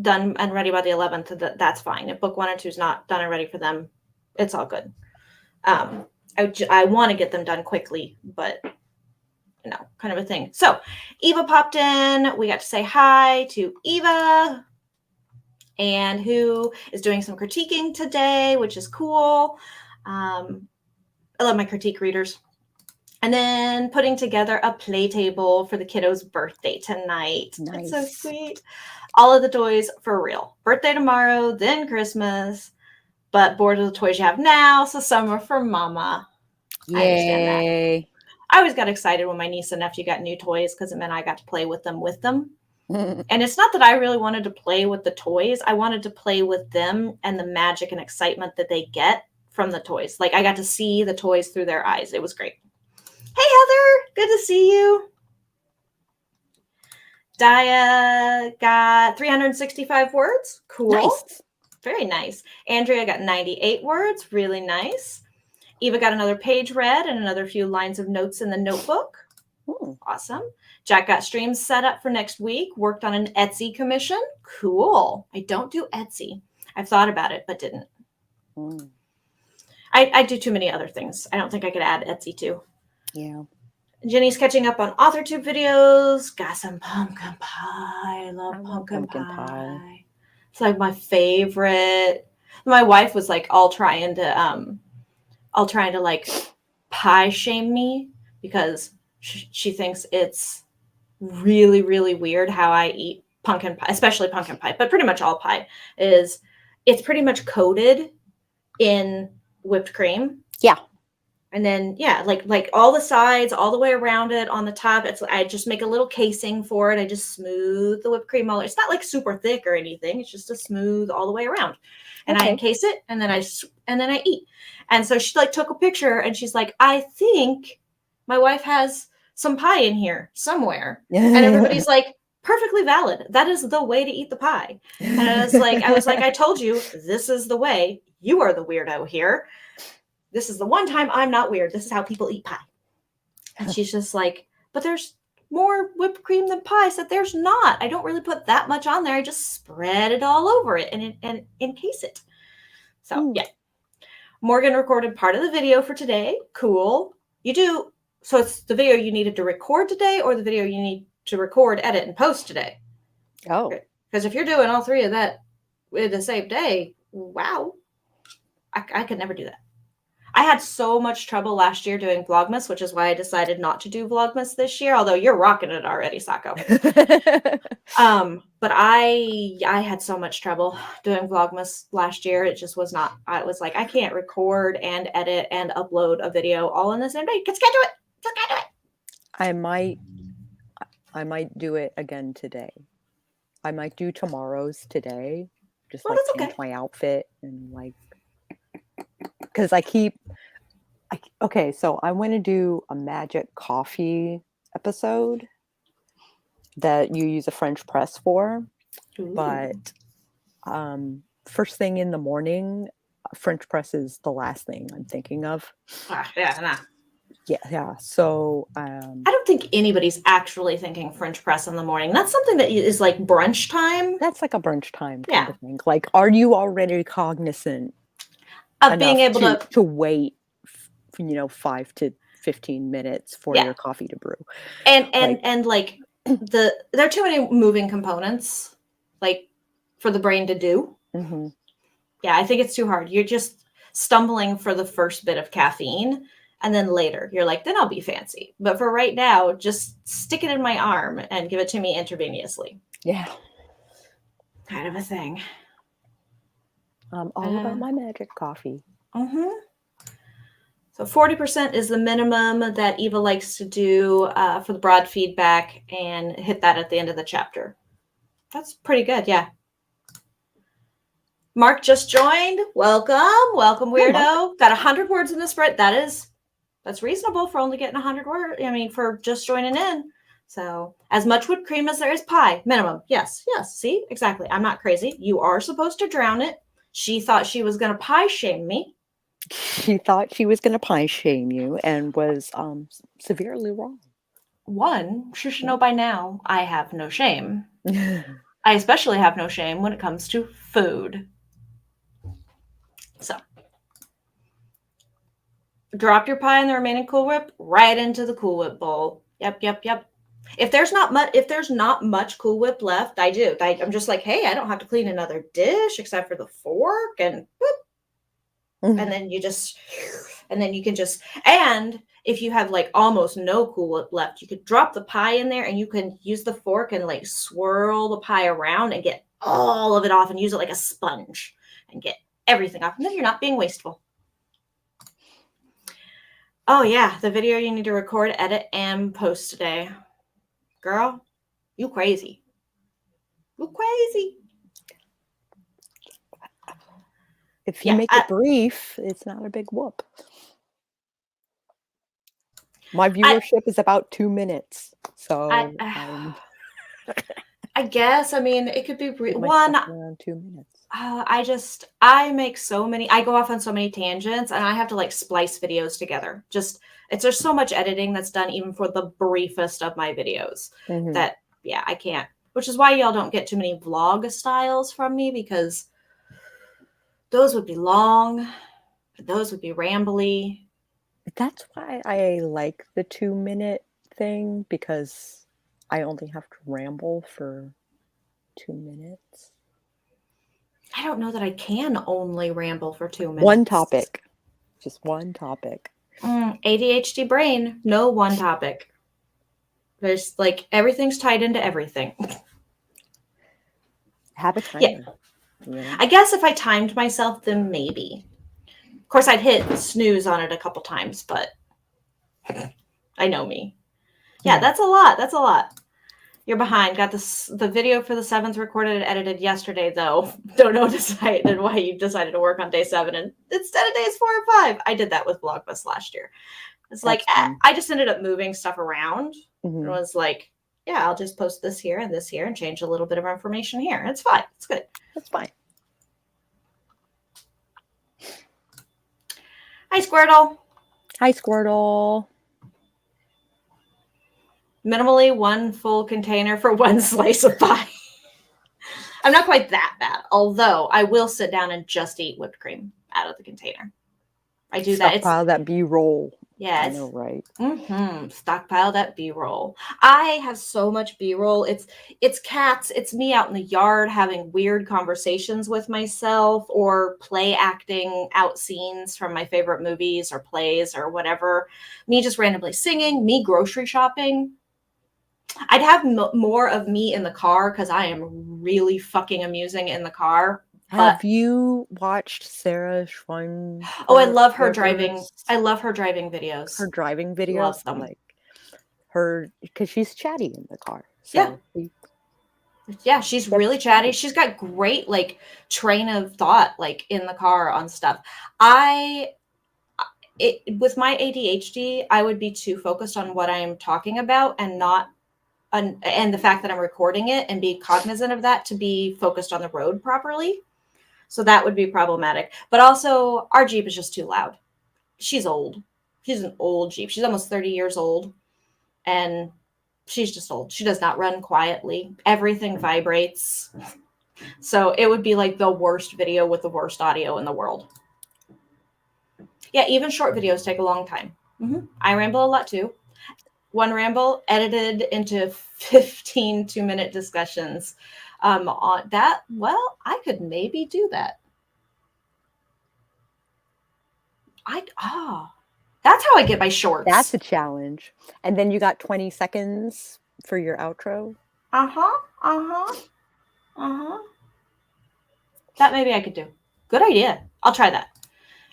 done and ready by the 11th, that's fine. If book 1 and 2 is not done and ready for them, it's all good. I want to get them done quickly, but kind of a thing. So Eva popped in. We got to say hi to Eva, and who is doing some critiquing today, which is cool. I love my critique readers. And then putting together a play table for the kiddo's birthday tonight. Nice. It's so sweet. All of the toys for real. Birthday tomorrow, then Christmas. But bored of the toys you have now, so some are for mama. Yay. I understand that. I always got excited when my niece and nephew got new toys because it meant I got to play with them. And it's not that I really wanted to play with the toys. I wanted to play with them and the magic and excitement that they get from the toys. Like, I got to see the toys through their eyes. It was great. Hey, Heather. Good to see you. Daya got 365 words. Cool. Nice. Very nice. Andrea got 98 words. Really nice. Eva got another page read and another few lines of notes in the notebook. Ooh. Awesome. Jack got streams set up for next week. Worked on an Etsy commission. Cool. I don't do Etsy. I've thought about it, but didn't. I do too many other things. I don't think I could add Etsy to. Yeah. Jenny's catching up on Authortube videos. Got some pumpkin pie. I love pumpkin pie. It's like my favorite. My wife was like all trying to like pie shame me because she thinks it's really, really weird how I eat pumpkin pie, especially pumpkin pie, but pretty much all pie it's pretty much coated in whipped cream. Yeah. And then, like all the sides, all the way around it, on the top, I just make a little casing for it. I just smooth the whipped cream all. It's not like super thick or anything. It's just a smooth all the way around. And I encase it, and then I eat. And so she like took a picture, and she's like, I think my wife has some pie in here somewhere. And everybody's like, perfectly valid. That is the way to eat the pie. And I was like, I told you, this is the way. You are the weirdo here. This is the one time I'm not weird. This is how people eat pie. And she's just like, but there's more whipped cream than pie. I said, there's not. I don't really put that much on there. I just spread it all over it and encase it. So, yeah. Morgan recorded part of the video for today. Cool. You do. So it's the video you needed to record today or the video you need to record, edit, and post today? Oh. Because if you're doing all three of that in the same day, wow. I could never do that. I had so much trouble last year doing Vlogmas, which is why I decided not to do Vlogmas this year, although you're rocking it already, Sako. But I had so much trouble doing Vlogmas last year. It just was not, I was like, I can't record and edit and upload a video all in the same day. Just can't do it. Just can't do it. I might do it again today. I might do tomorrow's today. Just Well, like that's change okay. my outfit and like, because so I want to do a magic coffee episode that you use a French press for. Ooh. But first thing in the morning, French press is the last thing I'm thinking of. Yeah, nah. Yeah. So, I don't think anybody's actually thinking French press in the morning. That's something that is like brunch time. that's like a brunch time kind Yeah. of thing. Like, are you already cognizant Of being enough able to, to wait, 5 to 15 minutes for yeah. your coffee to brew? Like, And like there are too many moving components like for the brain to do. mhm. Yeah, I think it's too hard. You're just stumbling for the first bit of caffeine. And then later, you're like, then I'll be fancy. But for right now, just stick it in my arm and give it to me intravenously. Yeah. Kind of a thing. I'm all about my magic coffee. Mm-hmm. So 40% is the minimum that Eva likes to do for the broad feedback and hit that at the end of the chapter. That's pretty good, yeah. Mark just joined. Welcome, weirdo. Got 100 words in the spread. That's reasonable for only getting 100 words. I mean, for just joining in. So as much whipped cream as there is pie, minimum. Yes. See, exactly. I'm not crazy. You are supposed to drown it. She thought she was going to pie shame me. She thought she was going to pie shame you and was severely wrong. One, she should know by now, I have no shame. I especially have no shame when it comes to food. So, drop your pie in the remaining Cool Whip right into the Cool Whip bowl. Yep. If there's not much Cool Whip left, I'm just like, hey, I don't have to clean another dish except for the fork, and boop, and then you can just, and if you have like almost no Cool Whip left, you could drop the pie in there and you can use the fork and like swirl the pie around and get all of it off and use it like a sponge and get everything off. And then you're not being wasteful. Oh yeah, the video you need to record, edit, and post today. Girl, you crazy. You crazy. If you make it brief, it's not a big whoop. My viewership is about 2 minutes, so I guess. I mean, it could be around 2 minutes. I make so many. I go off on so many tangents, and I have to like splice videos together. There's so much editing that's done, even for the briefest of my videos. That I can't. Which is why y'all don't get too many vlog styles from me, because those would be long. Those would be rambly. That's why I like the 2-minute thing, because I only have to ramble for 2 minutes. I don't know that I can only ramble for 2 minutes. One topic. Just one topic. ADHD brain, no one topic. There's like everything's tied into everything. Have a timer. Yeah. I guess if I timed myself, then maybe. Of course, I'd hit snooze on it a couple times, but I know me. Yeah, that's a lot. You're behind. Got the video for the 7th recorded and edited yesterday, though. Don't know why you decided to work on day 7 and instead of days 4 or 5. I did that with Vlogmas last year. It's like I just ended up moving stuff around and was like, yeah, I'll just post this here and change a little bit of information here. It's fine. It's good. That's fine. Hi, Squirtle. Hi, Squirtle. Minimally 1 full container for 1 slice of pie. I'm not quite that bad, although I will sit down and just eat whipped cream out of the container. I do that. Stockpile that B-roll. Yeah, I know, right? Stockpile that B-roll. I have so much B-roll. It's cats. It's me out in the yard having weird conversations with myself, or play acting out scenes from my favorite movies or plays or whatever. Me just randomly singing. Me grocery shopping. I'd have more of me in the car because I am really fucking amusing in the car. Have you watched Sarah Schwein? Oh, I love her driving. I love her driving videos. Her driving videos, love them. like her, because she's chatty in the car. So yeah, she's really chatty. She's got great like train of thought like in the car on stuff. With my ADHD, I would be too focused on what I'm talking about and not. And the fact that I'm recording it and be cognizant of that to be focused on the road properly. So that would be problematic. But also, our Jeep is just too loud. She's old. She's an old Jeep. She's almost 30 years old, and she's just old. She does not run quietly. Everything vibrates. So it would be like the worst video with the worst audio in the world. Yeah, even short videos take a long time. I ramble a lot too. One ramble edited into 15 2-minute discussions on that. Well, I could maybe do that. That's how I get my shorts. That's a challenge. And then you got 20 seconds for your outro. That maybe I could do. Good idea. I'll try that.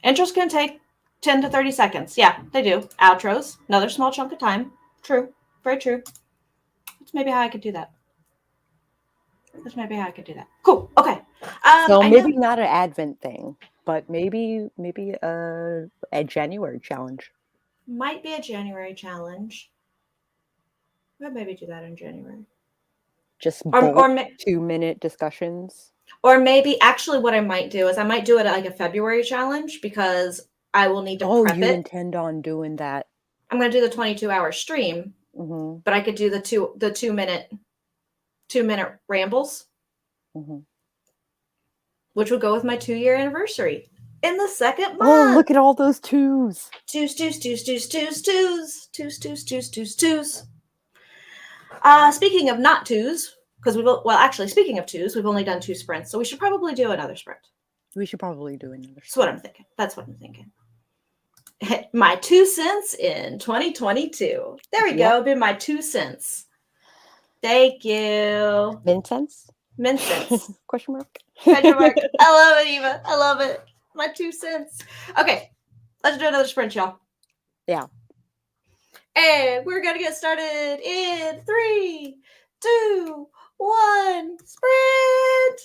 Intros can take 10 to 30 seconds. Yeah, they do. Outros, another small chunk of time. True. Very true. That's maybe how I could do that. Cool. Okay. So maybe not an Advent thing, but maybe a January challenge. Might be a January challenge. I'd maybe do that in January. Just 2-minute discussions. Or maybe actually what I might do is I might do it like a February challenge because I will need to prep it. Oh, you intend on doing that. I'm going to do the 22-hour stream, but I could do the 2-minute rambles, which would go with my 2-year anniversary in the second month. Oh, look at all those twos. Twos. Speaking of not twos, because speaking of twos, we've only done 2 sprints, so we should probably do another sprint. That's what I'm thinking. My 2 cents in 2022. There we go. Been my 2 cents. Thank you. Mint cents? Question mark. I love it, Eva. I love it. My 2 cents. Okay, let's do another sprint, y'all. Yeah. And we're gonna get started in 3, 2, 1. Sprint.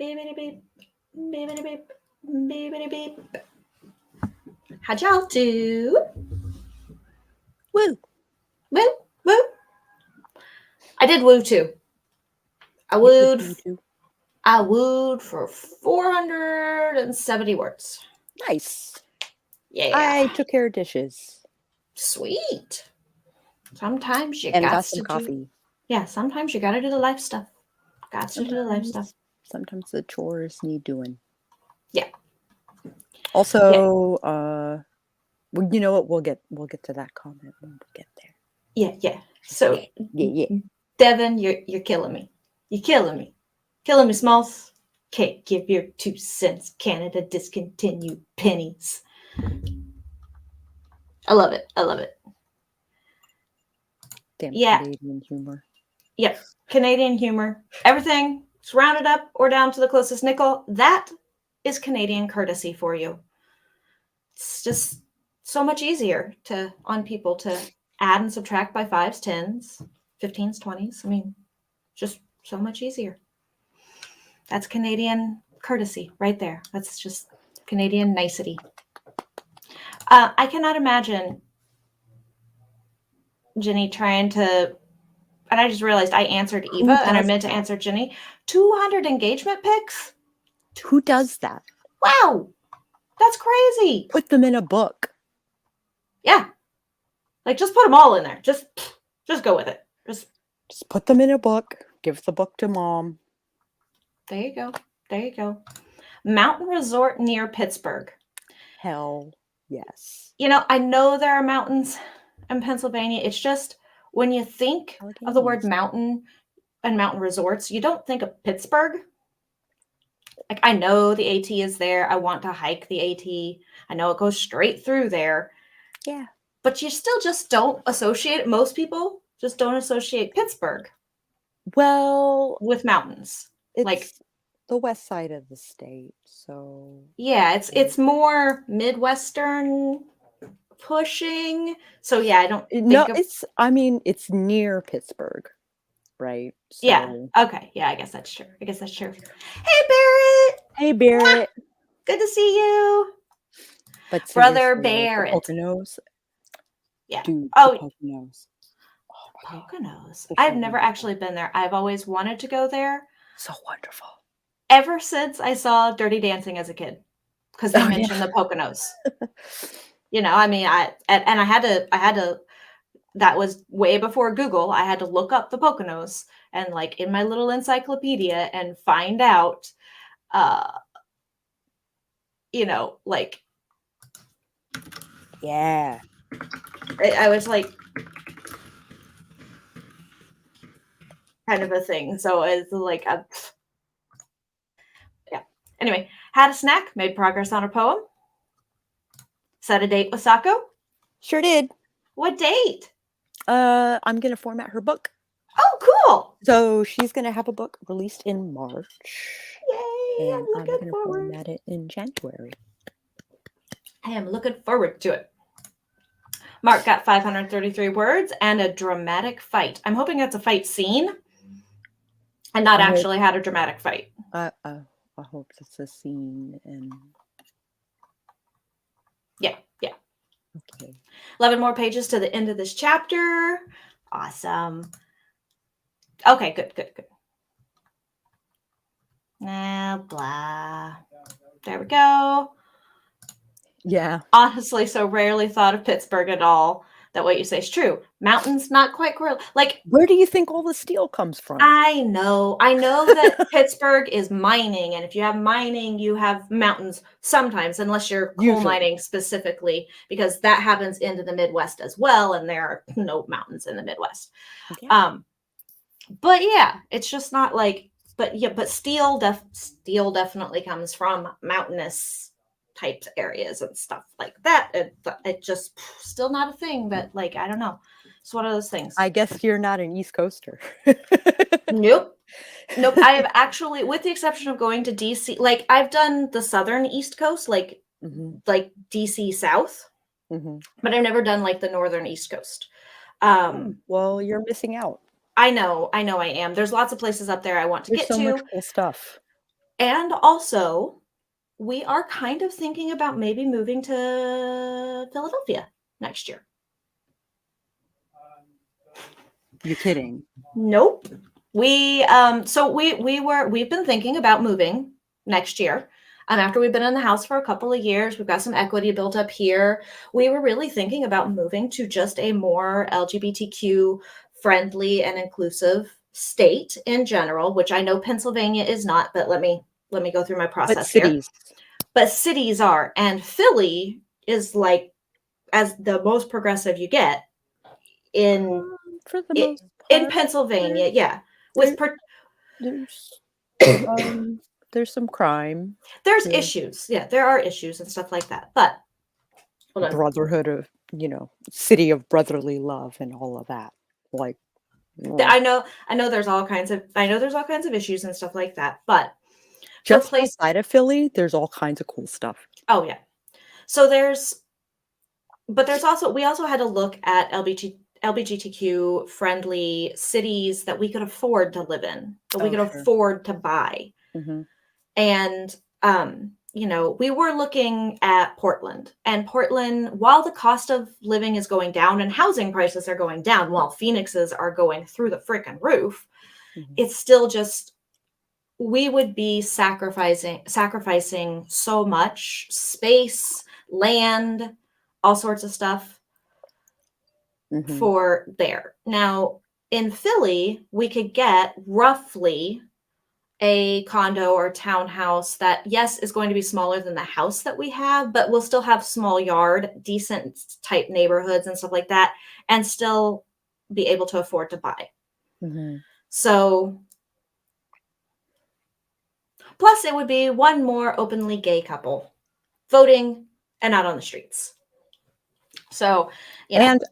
Beepity beep. Beepity beep. Beepity beep. How'd y'all do? Woo! Woo, woo. I did woo too. I wooed for 470 words. Nice. Yeah. I took care of dishes. Sweet. Sometimes you And got got some to coffee. Yeah, sometimes you gotta do the life stuff. Got to do the life stuff. Sometimes the chores need doing. Yeah. Also, well, you know what? We'll get to that comment when we get there. Yeah. So yeah. Devin, you're killing me. You're killing me. Killing me, Smalls. Can't give your 2 cents. Canada discontinued pennies. I love it. Damn Yeah. Canadian humor. Yep. Canadian humor. Everything is rounded up or down to the closest nickel. That is Canadian courtesy for you. It's just so much easier on people to add and subtract by 5s, 10s, 15s, 20s. I mean, just so much easier. That's Canadian courtesy right there. That's just Canadian nicety. I cannot imagine Jenny trying to, and I just realized I answered Eva and I meant to answer Jenny. 200 engagement pics? Who does that? Wow. That's crazy. Put them in a book. Yeah. Like, just put them all in there. Just go with it. Just put them in a book. Give the book to mom. There you go. Mountain resort near Pittsburgh. Hell yes. I know there are mountains in Pennsylvania. It's just when you think of the word mountain and mountain resorts, you don't think of Pittsburgh. Like, I know the AT is there. I want to hike the AT. I know it goes straight through there. Yeah. But you still just don't associate, most people just don't associate Pittsburgh. Well, with mountains. It's like the west side of the state, so yeah, it's more Midwestern pushing. So yeah, I don't think it's near Pittsburgh, right? So yeah. Okay. Yeah, I guess that's true. Hey, Barrett. Hey, Barrett. Good to see you. But Brother Barrett. Poconos. Yeah. Dude, Poconos. Poconos. I've never actually been there. I've always wanted to go there. So wonderful. Ever since I saw Dirty Dancing as a kid, because they mentioned the Poconos. I mean, I had to. That was way before Google. I had to look up the Poconos and like in my little encyclopedia and find out, like, yeah. I was like, kind of a thing. So it's like, yeah. Anyway, had a snack, made progress on a poem, set a date with Sako. Sure did. What date? I'm gonna format her book. Oh, cool! So she's gonna have a book released in March. Yay! And I'm gonna format it in January. I am looking forward to it. Mark got 533 words and a dramatic fight. I'm hoping that's a fight scene and not actually had a dramatic fight. I hope it's a scene and yeah. Okay. 11 more pages to the end of this chapter. Awesome. Okay, good. Blah. There we go. Yeah. Honestly, so rarely thought of Pittsburgh at all. That what you say is true. Mountains, not quite correlated. Like, where do you think all the steel comes from? I know that Pittsburgh is mining, and if you have mining, you have mountains sometimes, unless you're coal mining specifically, because that happens into the Midwest as well, and there are no mountains in the Midwest. Yeah. But yeah, it's just not like, but steel definitely comes from mountainous type areas and stuff like that. It just still not a thing, but like, I don't know. It's one of those things. I guess you're not an East Coaster. Nope. I have actually, with the exception of going to DC, like I've done the southern East Coast, like DC South, but I've never done like the northern East Coast. Well, you're missing out. I know I am. There's lots of places up there I want to get so to. much cool stuff. And also, we are kind of thinking about maybe moving to Philadelphia next year. You're kidding. Nope. We've been thinking about moving next year. After we've been in the house for a couple of years, we've got some equity built up here. We were really thinking about moving to just a more LGBTQ friendly and inclusive state in general, which I know Pennsylvania is not, but let me go through my But process here. cities. But cities are, and Philly is like as the most progressive you get in For the most in part, Pennsylvania, yeah. there's there's some crime. There's Yeah. issues. Yeah, there are issues and stuff like that. But hold on. Brotherhood of, city of brotherly love and all of that. Like, I know there's all kinds of issues and stuff like that. But just outside of Philly, there's all kinds of cool stuff. Oh yeah. So we also had to look at LGBTQ friendly cities that we could afford to live in, that we could afford to buy. Mm-hmm. And we were looking at Portland, and Portland, while the cost of living is going down and housing prices are going down, while Phoenix's are going through the freaking roof, it's still just, we would be sacrificing so much space, land, all sorts of stuff for there. Now, in Philly, we could get roughly a condo or townhouse that, yes, is going to be smaller than the house that we have, but we'll still have small yard, decent type neighborhoods and stuff like that, and still be able to afford to buy. So, plus it would be one more openly gay couple voting and out on the streets. So, and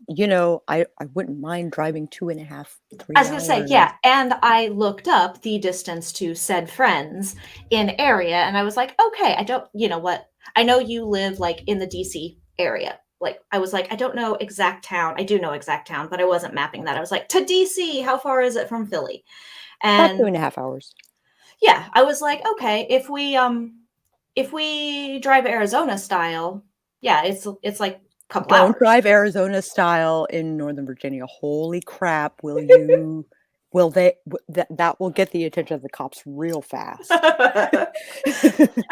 I wouldn't mind driving 2.5, 3 hours. I was going to say, yeah. And I looked up the distance to said friends in area, and I was like, okay, you know what? I know you live like in the DC area. Like, I was like, I don't know exact town. I do know exact town, but I wasn't mapping that. I was like, to DC, how far is it from Philly? And about 2.5 hours. Yeah, I was like, okay, if we drive Arizona style, yeah, it's like couple Don't hours. drive Arizona style in Northern Virginia. Holy crap, will you that will get the attention of the cops real fast. I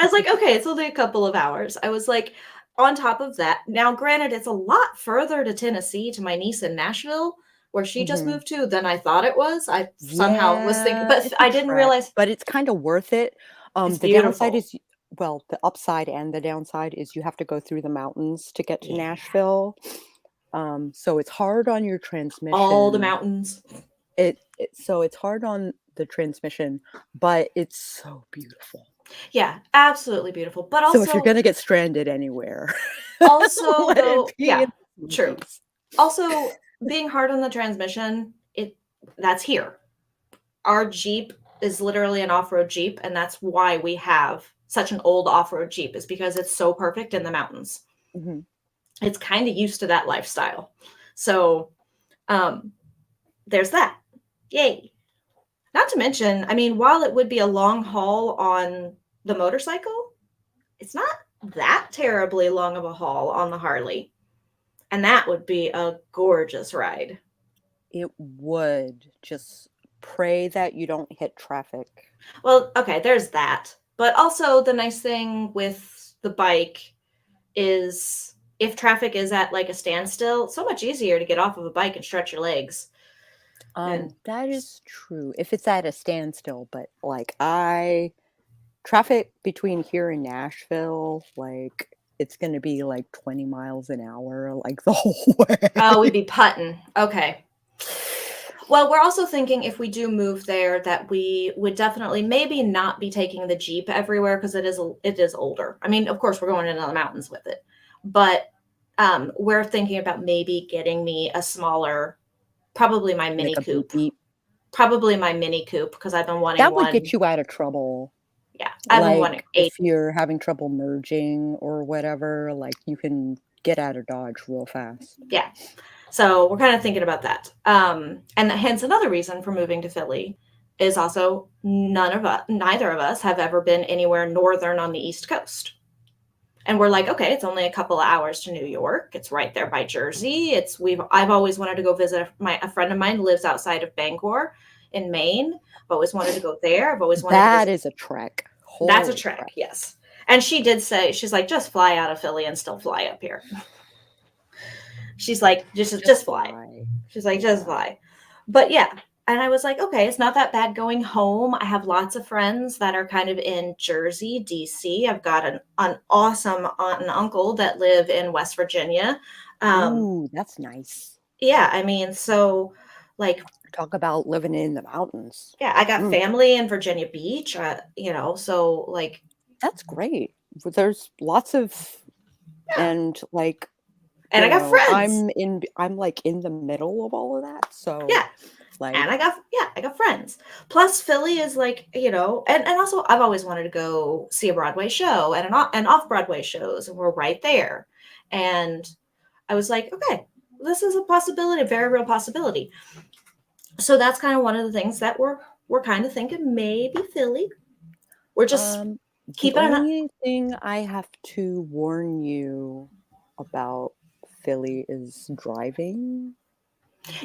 was like, okay, it's only a couple of hours. I was like, on top of that, now granted, it's a lot further to Tennessee to my niece in Nashville, where she just moved to, than I thought it was. I somehow was thinking, but I didn't realize. But it's kind of worth it. The downside is, well, the upside and the downside is you have to go through the mountains to get to Nashville. So it's hard on your transmission. All the mountains. So it's hard on the transmission, but it's so beautiful. Yeah, absolutely beautiful. But also, so if you're gonna get stranded anywhere, also though, yeah, true. Also, being hard on the transmission, that's here. Our Jeep is literally an off-road Jeep, and that's why we have such an old off-road Jeep, is because it's so perfect in the mountains. It's kind of used to that lifestyle. So there's that. Yay. Not to mention, I mean, while it would be a long haul on the motorcycle, it's not that terribly long of a haul on the Harley. And that would be a gorgeous ride. It would. Just pray that you don't hit traffic. Well, okay, there's that. But also the nice thing with the bike is if traffic is at like a standstill, it's so much easier to get off of a bike and stretch your legs. That is true. If it's at a standstill, but like traffic between here and Nashville, like it's going to be like 20 miles an hour, like the whole way. Oh, we'd be putting. Okay. Well, we're also thinking if we do move there that we would definitely maybe not be taking the Jeep everywhere because it is older. I mean, of course, we're going into the mountains with it, but we're thinking about maybe getting me a smaller, probably my Mini Coupe. Probably my Mini Coupe because I've been wanting one. That would get you out of trouble. Yeah, I've been wanting. If you're having trouble merging or whatever, like you can get out of Dodge real fast. Yeah. So we're kind of thinking about that. And hence another reason for moving to Philly is also neither of us have ever been anywhere northern on the East Coast. And we're like, okay, it's only a couple of hours to New York. It's right there by Jersey. I've always wanted to go visit a friend of mine lives outside of Bangor in Maine. I've always wanted to go there. I've always wanted to That visit. is a trek. That's a Holy trek, crap. yes. And she did say, she's like, just fly out of Philly and still fly up here. She's like, just fly. She's like, just fly. But yeah. And I was like, okay, it's not that bad going home. I have lots of friends that are kind of in Jersey, DC. I've got an awesome aunt and uncle that live in West Virginia. Ooh, that's nice. Yeah, I mean, so like, Talk about living in the mountains. yeah, I got family in Virginia Beach, so like, that's great. There's lots of, and like, and I got friends. I'm like in the middle of all of that. So yeah. like, And I got friends. Plus Philly is like, and also I've always wanted to go see a Broadway show and an off-Broadway shows, and we're right there. And I was like, okay, this is a possibility, a very real possibility. So that's kind of one of the things that we're kind of thinking maybe Philly. We're just keeping the only thing I have to warn you about Philly is driving.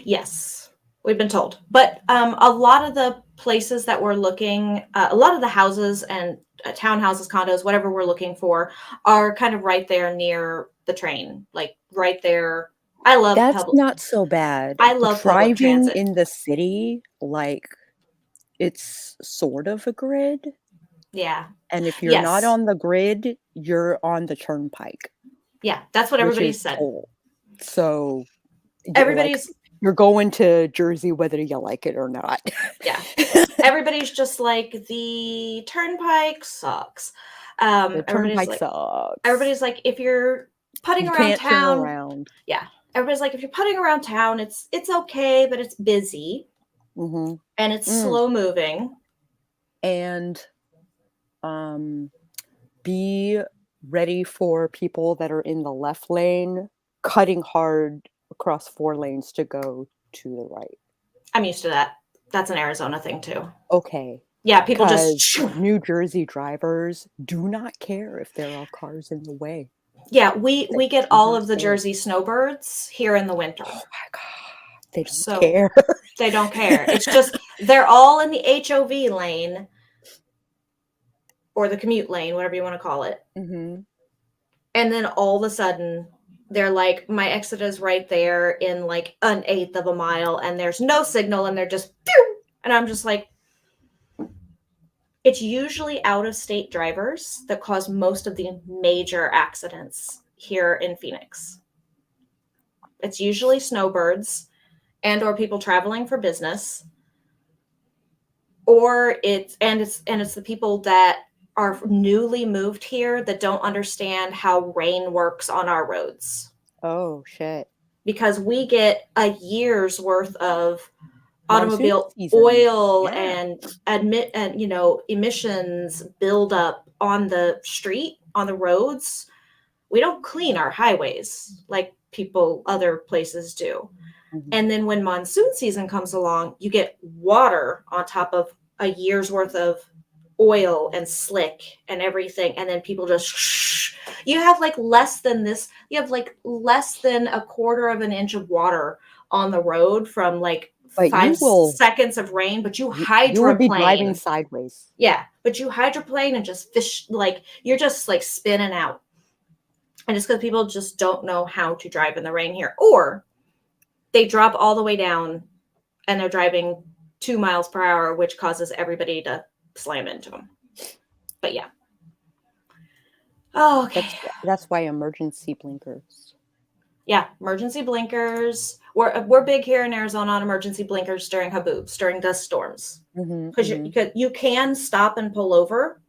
Yes, we've been told. But a lot of the places that we're looking, a lot of the houses and townhouses, condos, whatever we're looking for, are kind of right there near the train, like right there. I love That's not so bad. I love public driving transit. in the city, like it's sort of a grid. Yeah. And if you're not on the grid, you're on the turnpike. Yeah, that's what everybody said. Toll. So everybody's you're going to Jersey whether you like it or not. Yeah. Everybody's just like, the turnpike sucks. The turnpike sucks. Everybody's like, if you're putting around town, yeah. Everybody's like, if you're putting around town, it's okay, but it's busy, and it's slow moving. And be ready for people that are in the left lane cutting hard across 4 lanes to go to the right. I'm used to that. That's an Arizona thing too. Okay. Yeah, people just New Jersey drivers do not care if there are cars in the way. Yeah, we get all of the Jersey snowbirds here in the winter. Oh my god. They don't care. They don't care. It's just they're all in the HOV lane or the commute lane, whatever you want to call it. And then all of a sudden they're like, my exit is right there in like 1/8 of a mile, and there's no signal, and they're just pew! And I'm just like, it's usually out-of-state drivers that cause most of the major accidents here in Phoenix. It's usually snowbirds and or people traveling for business, or it's the people that are newly moved here that don't understand how rain works on our roads. Oh shit. Because we get a year's worth of automobile oil and emissions build up on the street, on the roads. We don't clean our highways like other places do. And then when monsoon season comes along, you get water on top of a year's worth of oil and slick and everything. And then people just, you have like less than 1/4 of an inch of water on the road from like 5 seconds of rain, but you hydroplane. You would be driving sideways. Yeah, but you hydroplane and just fish, like you're just like spinning out. And it's because people just don't know how to drive in the rain here. Or they drop all the way down and they're driving 2 miles per hour, which causes everybody to slam into them. But yeah. Oh, okay. That's why emergency blinkers. Yeah, emergency blinkers. We're big here in Arizona on emergency blinkers during haboobs, during dust storms. Because you can stop and pull over,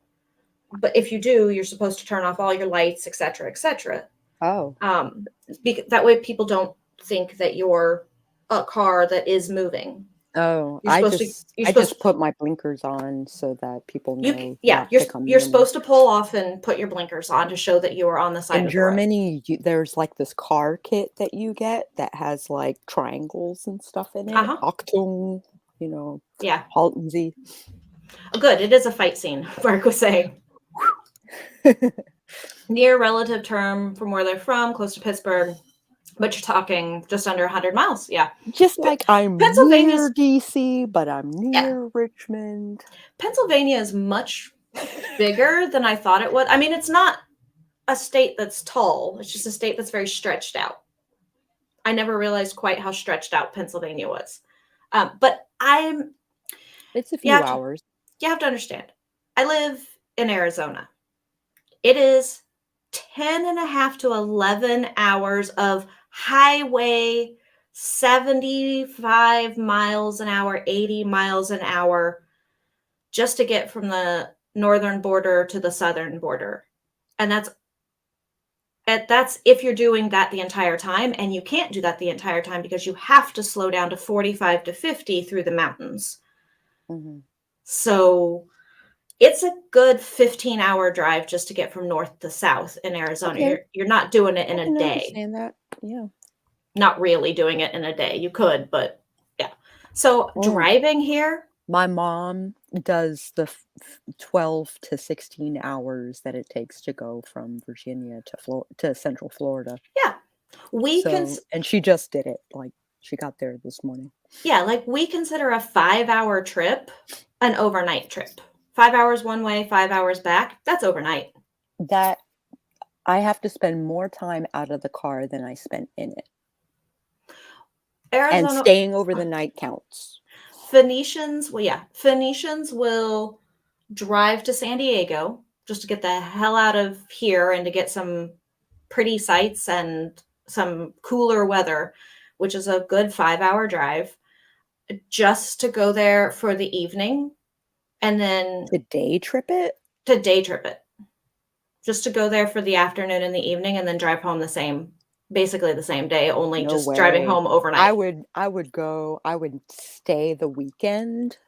but if you do, you're supposed to turn off all your lights, etc., etc. Oh. That way people don't think that you're a car that is moving. Oh, I just put my blinkers on so that people know. You're supposed to pull off and put your blinkers on to show that you are on the side of the road. In Germany, there's like this car kit that you get that has like triangles and stuff in it. Achtung, Yeah. Halsey. Oh, good. It is a fight scene, Mark was saying. Near relative term from where they're from, close to Pittsburgh, but you're talking just under 100 miles. Yeah. Just like I'm Pennsylvania's, near DC, but I'm yeah. near Richmond. Pennsylvania is much bigger than I thought it would. I mean, it's not a state that's tall. It's just a state that's very stretched out. I never realized quite how stretched out Pennsylvania was. But It's a you few have to, hours. you have to understand, I live in Arizona. It is 10 and a half to 11 hours of highway, 75 miles an hour, 80 miles an hour, just to get from the northern border to the southern border. And that's if you're doing that the entire time, and you can't do that the entire time because you have to slow down to 45 to 50 through the mountains. Mm-hmm. So it's a good 15-hour drive just to get from north to south in Arizona. Okay. You're not doing it in I a can day. understand that. Yeah. Not really doing it in a day. You could, but yeah. So driving here, my mom does the 12 to 16 hours that it takes to go from Virginia to Central Florida. Yeah. And she just did it. Like, she got there this morning. Yeah, like we consider a 5-hour trip an overnight trip. 5 hours one way, 5 hours back. That's overnight. That I have to spend more time out of the car than I spent in it. Arizona, and staying over the night counts. Phoenicians will drive to San Diego just to get the hell out of here and to get some pretty sights and some cooler weather, which is a good 5-hour drive, just to go there for the evening. And then to day trip it, just to go there for the afternoon and the evening, and then drive home basically the same day, only just way. Driving home overnight. I would stay the weekend.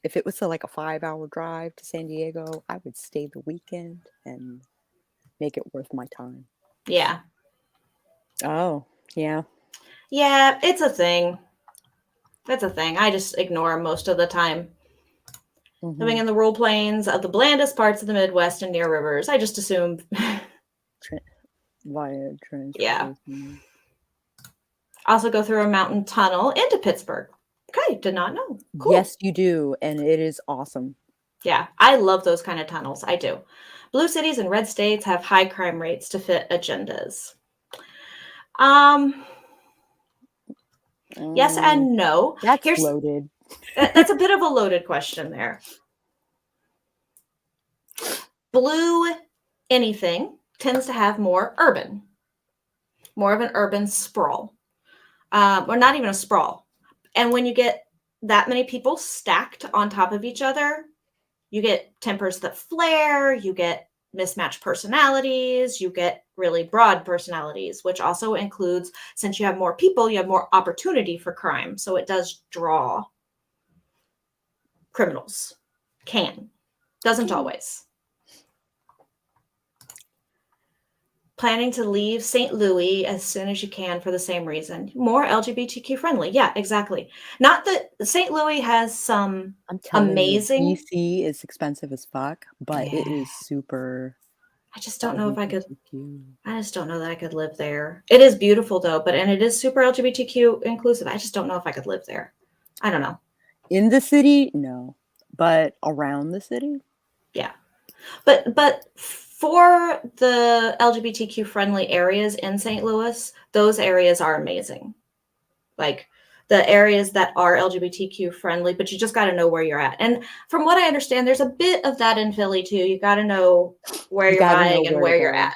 If it was like a 5-hour drive to San Diego, I would stay the weekend and make it worth my time. Yeah. Oh, yeah. Yeah, it's a thing. That's a thing. I just ignore most of the time. Mm-hmm. Living in the rural plains of the blandest parts of the Midwest and near rivers, I just assume via transportation. Yeah. Also go through a mountain tunnel into Pittsburgh. Okay, did not know. Cool. Yes, you do, and it is awesome. Yeah, I love those kind of tunnels. I do. Blue cities and red states have high crime rates to fit agendas. Yes and no. That's loaded. That's a bit of a loaded question there. Blue anything tends to have more of an urban sprawl, or not even a sprawl. And when you get that many people stacked on top of each other, you get tempers that flare, you get mismatched personalities, you get really broad personalities, which also includes, since you have more people, you have more opportunity for crime. So it does draw criminals. Doesn't always. Planning to leave St. Louis as soon as you can for the same reason. More LGBTQ friendly. Yeah, exactly. Not that St. Louis has some amazing. DC is expensive as fuck, but it is super. I just don't know if I could. I just don't know that I could live there. It is beautiful though, and it is super LGBTQ inclusive. I just don't know if I could live there. I don't know. In the city, no, but around the city, yeah. But for the LGBTQ friendly areas in St. Louis, those areas are amazing. Like the areas that are LGBTQ friendly, but you just got to know where you're at. And from what I understand, there's a bit of that in Philly too. You got to know where you're buying and where you're at.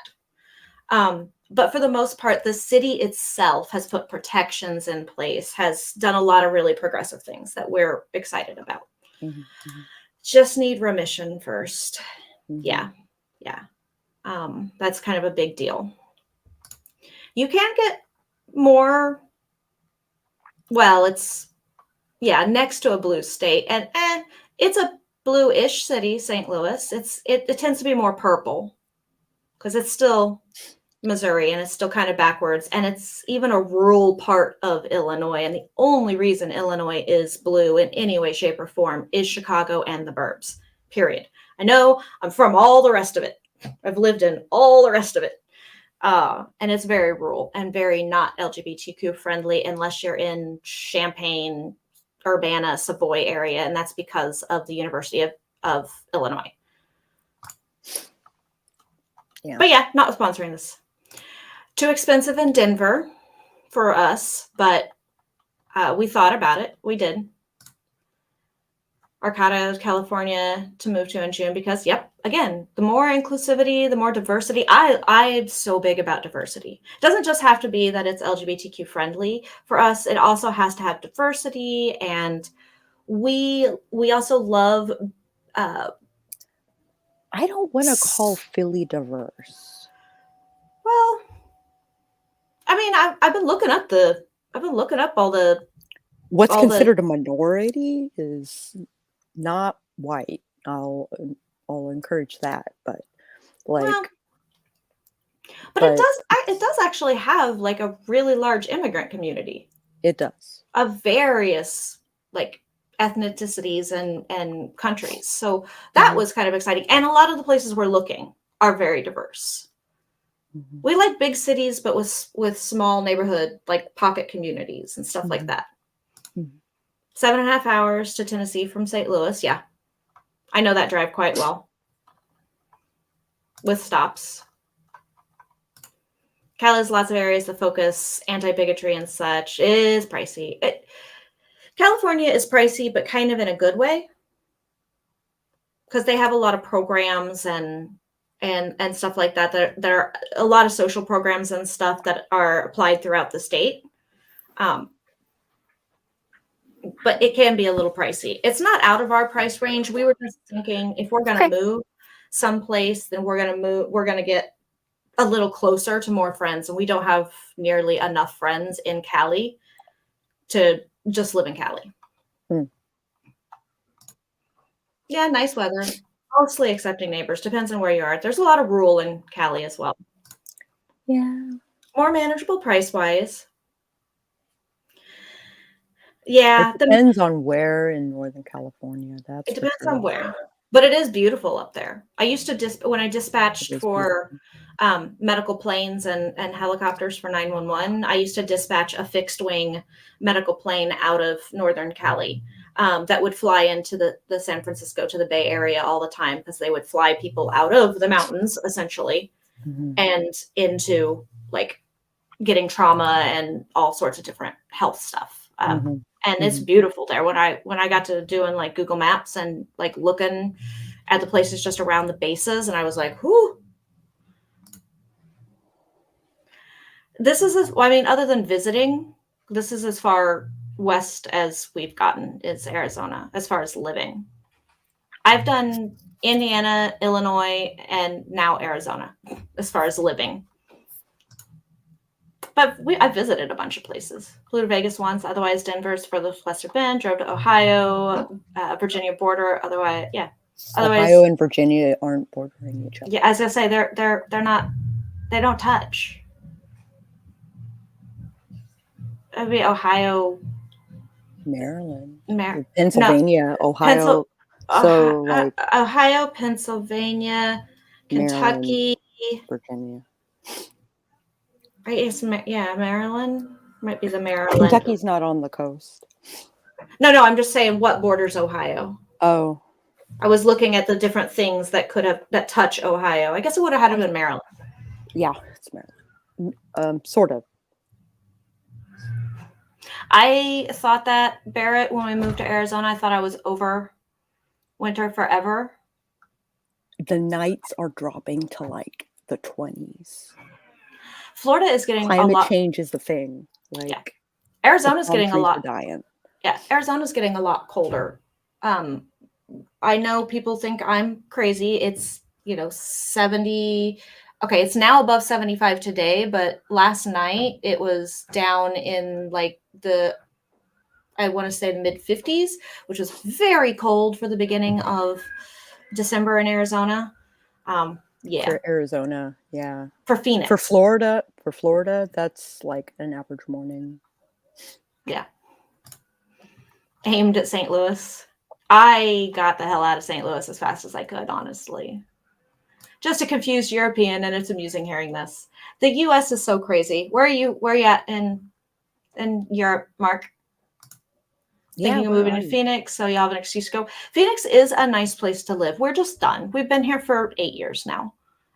But for the most part, the city itself has put protections in place, has done a lot of really progressive things that we're excited about. Mm-hmm. Just need remission first. Mm-hmm. Yeah. That's kind of a big deal. You can get more. Well, it's next to a blue state, and it's a blue-ish city, St. Louis. It tends to be more purple because it's still Missouri, and it's still kind of backwards, and it's even a rural part of Illinois, and the only reason Illinois is blue in any way, shape, or form is Chicago and the burbs, period. I know I'm from all the rest of it. I've lived in all the rest of it. And it's very rural and very not LGBTQ friendly unless you're in Champaign, Urbana, Savoy area, and that's because of the University of Illinois. Yeah. But yeah, not sponsoring this. Too expensive in Denver for us, but we thought about it. We did. Arcata, California to move to in June because, yep, again, the more inclusivity, the more diversity. I'm so big about diversity. It doesn't just have to be that it's LGBTQ friendly for us. It also has to have diversity, and we also love. I don't want to call Philly diverse. Well, I mean, I've been looking up all the. What's considered a minority is not white. I'll encourage that, but like. Well, but it does actually have like a really large immigrant community. It does. Of various like ethnicities and countries. So that was kind of exciting. And a lot of the places we're looking are very diverse. Mm-hmm. We like big cities, but with small neighborhood, like pocket communities and stuff like that. 7.5 hours to Tennessee from St. Louis. Yeah. I know that drive quite well. With stops. Cali has lots of areas that focus anti-bigotry and such. It is pricey. California is pricey, but kind of in a good way. Because they have a lot of programs and stuff like that. There are a lot of social programs and stuff that are applied throughout the state. But it can be a little pricey. It's not out of our price range. We were just thinking if we're going to move someplace, then we're going to get a little closer to more friends. And we don't have nearly enough friends in Cali to just live in Cali. Yeah, nice weather. Mostly accepting neighbors. Depends on where you are. There's a lot of rural in Cali as well. Yeah. More manageable price-wise. Yeah. It depends on where in Northern California. It depends on where. But it is beautiful up there. I used to when I dispatched for medical planes and helicopters for 911, I used to dispatch a fixed wing medical plane out of Northern Cali that would fly into the San Francisco to the Bay Area all the time because they would fly people out of the mountains essentially and into like getting trauma and all sorts of different health stuff. And it's beautiful there. When I got to doing like Google Maps and like looking at the places just around the bases, and I was like, whoo. Other than visiting, this is as far west as we've gotten is Arizona, as far as living. I've done Indiana, Illinois, and now Arizona, as far as living. But I visited a bunch of places. Flew to Vegas once. Otherwise, Denver's furthest west I've been. Drove to Ohio, Virginia border. Otherwise, yeah. Ohio and Virginia aren't bordering each other. Yeah, as I say, they're not. They don't touch. It'd be Ohio, Maryland, Pennsylvania, no, Ohio. Ohio, Pennsylvania, Kentucky, Maryland, Virginia. Maryland might be the Maryland. Kentucky's not on the coast. No, I'm just saying what borders Ohio. Oh. I was looking at the different things that touch Ohio. I guess it would have had to been Maryland. Yeah, it's Maryland. Sort of. I thought that, Barrett, when we moved to Arizona, I thought I was over winter forever. The nights are dropping to like the 20s. Florida is getting climate change is the thing. Arizona's getting a lot. Dying. Yeah, Arizona's getting a lot colder. I know people think I'm crazy. It's 70. Okay, it's now above 75 today, but last night it was down in like I want to say the mid 50s, which was very cold for the beginning of December in Arizona. Yeah. For Arizona, yeah. For Phoenix. For Florida, that's like an average morning. Yeah. Aimed at St. Louis. I got the hell out of St. Louis as fast as I could, honestly. Just a confused European, and it's amusing hearing this. The US is so crazy. Where are you at in Europe, Mark? Yeah, Thinking of where moving are to you? Phoenix, so you have an excuse to go. Phoenix is a nice place to live. We're just done. We've been here for 8 years now,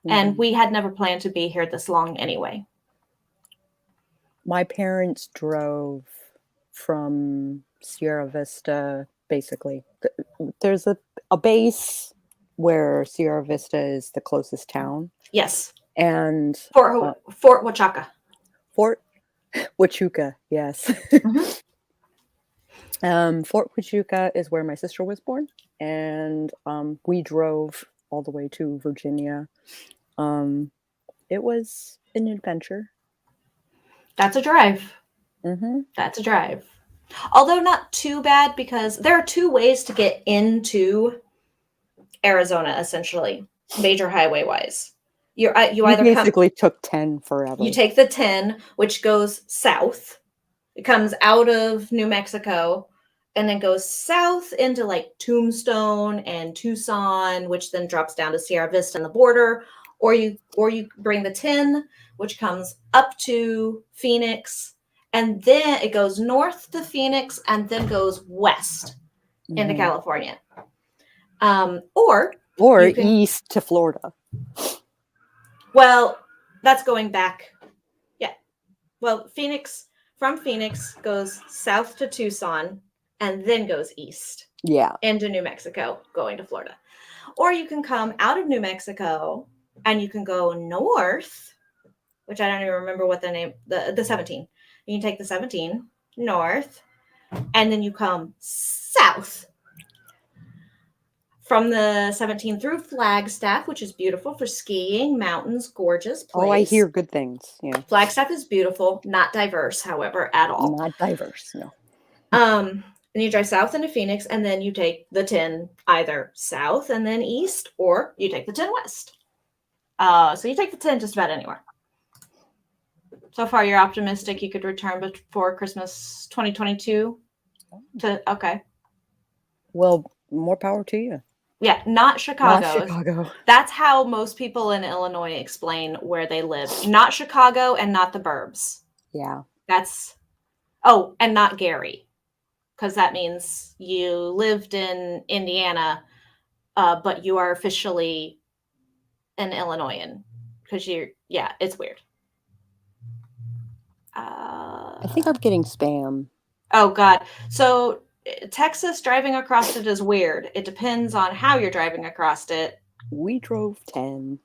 and we had never planned to be here this long anyway. My parents drove from Sierra Vista, basically. There's a base where Sierra Vista is the closest town. Yes. And Fort Huachuca. Fort Huachuca, yes. Mm-hmm. Fort Huachuca is where my sister was born, and we drove all the way to Virginia. It was an adventure. That's a drive. Mm-hmm. That's a drive. Although not too bad, because there are 2 ways to get into Arizona, essentially, major highway wise. You either basically took 10 forever. You take the 10, which goes south. It comes out of New Mexico and then goes south into like Tombstone and Tucson, which then drops down to Sierra Vista on the border. Or you bring the 10, which comes up to Phoenix, and then it goes north to Phoenix and then goes west into California. Or east to Florida. Well, that's going back. Yeah. Well, from Phoenix goes south to Tucson and then goes east. Yeah. Into New Mexico, going to Florida. Or you can come out of New Mexico and you can go north, which I don't even remember what the name, the 17. You can take the 17 north, and then you come south from the 17 through Flagstaff, which is beautiful for skiing, mountains, gorgeous place. Oh, I hear good things. Yeah. Flagstaff is beautiful, not diverse, however, at all. Not diverse, no. And you drive south into Phoenix, and then you take the 10 either south and then east, or you take the 10 west. So you take the 10 just about anywhere. So far, you're optimistic you could return before Christmas 2022? Okay. Well, more power to you. Yeah, not Chicago. Not Chicago. That's how most people in Illinois explain where they live. Not Chicago and not the burbs. Yeah. And not Gary. Because that means you lived in Indiana, but you are officially an Illinoisan. Because it's weird. I think I'm getting spam. Oh, God. So Texas, driving across it is weird. It depends on how you're driving across it. We drove 10.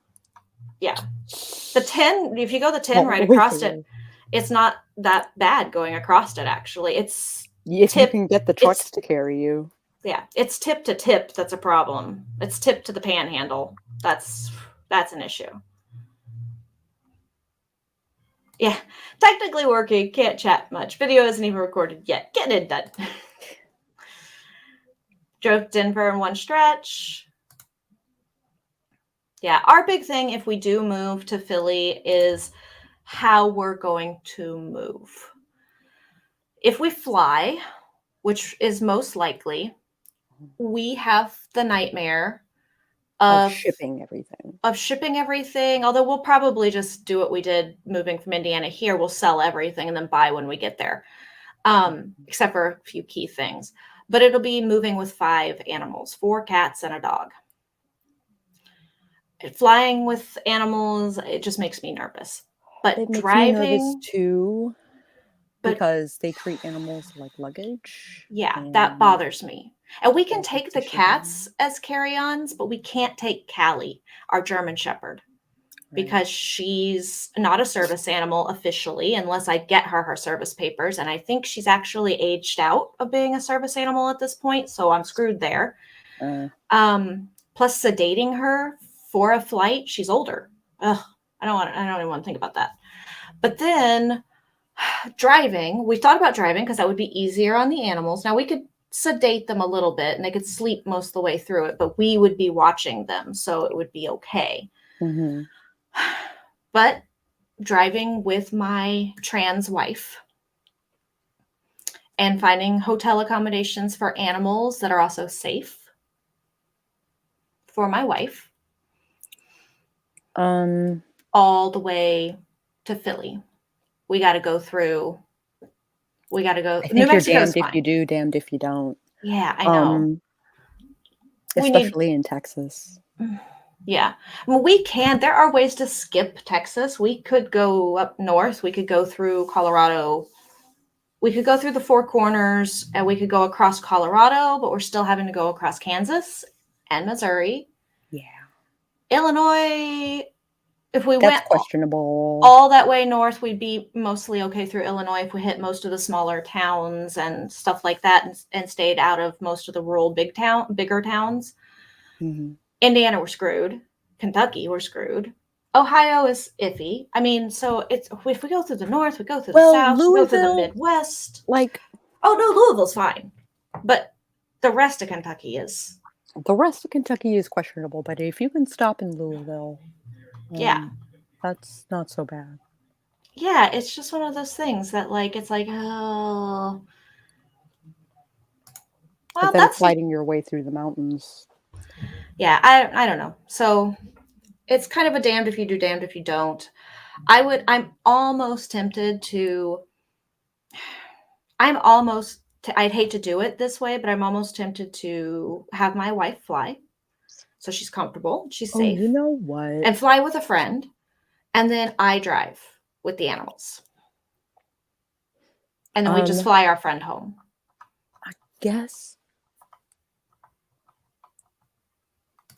Yeah. The 10, if you go the 10 right across it, it's not that bad going across it, actually. If you can get the trucks to carry you. Yeah. It's tip to tip that's a problem. It's tip to the panhandle. That's an issue. Yeah. Technically working. Can't chat much. Video isn't even recorded yet. Getting it done. Drove Denver in one stretch. Yeah, our big thing if we do move to Philly is how we're going to move. If we fly, which is most likely, we have the nightmare of shipping everything. Although we'll probably just do what we did moving from Indiana here. We'll sell everything and then buy when we get there, except for a few key things. But it'll be moving with 5 animals, 4 cats and a dog. Flying with animals, it just makes me nervous. But it makes driving me nervous too, because they treat animals like luggage. Yeah, that bothers me. And we can take the cats as carry-ons, but we can't take Callie, our German Shepherd, because she's not a service animal officially, unless I get her service papers. And I think she's actually aged out of being a service animal at this point, so I'm screwed there. Plus sedating her for a flight, she's older. Ugh, I don't even want to think about that. But then driving, we thought about driving because that would be easier on the animals. Now we could sedate them a little bit and they could sleep most of the way through it, but we would be watching them, so it would be okay. Mm-hmm. But driving with my trans wife and finding hotel accommodations for animals that are also safe for my wife, all the way to Philly. We got to go through. We got to go. I New think you're Mexico's damned if fine. you do, damned if you don't. Yeah, I know. We need. Especially in Texas. Yeah, well, we can. There are ways to skip Texas. We could go up north. We could go through Colorado. We could go through the Four Corners, and we could go across Colorado, but we're still having to go across Kansas and Missouri. Yeah. Illinois, if we That's went questionable. all that way north, we'd be mostly okay through Illinois if we hit most of the smaller towns and stuff like that, and stayed out of most of the rural bigger towns. Mm-hmm. Indiana, we're screwed. Kentucky, we're screwed. Ohio is iffy. I mean, so it's if we go through the north, we go through the south, we go through the Midwest. Like, oh no, Louisville's fine, but the rest of Kentucky is. The rest of Kentucky is questionable, but if you can stop in Louisville, Yeah. that's not so bad. Yeah, it's just one of those things that, like, it's like, oh, well, But then that's fighting your way through the mountains. Yeah, I don't know. So it's kind of a damned if you do, damned if you don't. I'm almost tempted to. I'd hate to do it this way, but I'm almost tempted to have my wife fly, so she's comfortable, she's Oh, safe, you know what? and fly with a friend, and then I drive with the animals, and then we just fly our friend home. I guess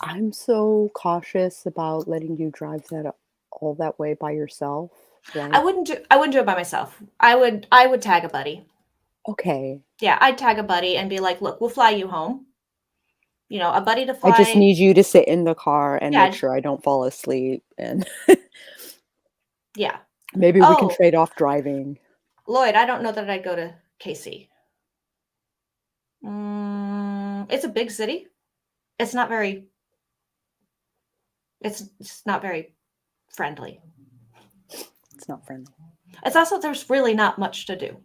I'm so cautious about letting you drive that all that way by yourself. Like, I wouldn't do it by myself. I would tag a buddy. okay. Yeah, I'd tag a buddy and be like, "Look, we'll fly you home." You know, a buddy to I just fly. need you to sit in the car and make Yeah, sure I don't fall asleep, and yeah. maybe we can Oh, trade off driving. Lloyd, I don't know that I'd go to KC. It's a big city. It's not very. It's not very friendly. It's not friendly. It's also there's really not much to do.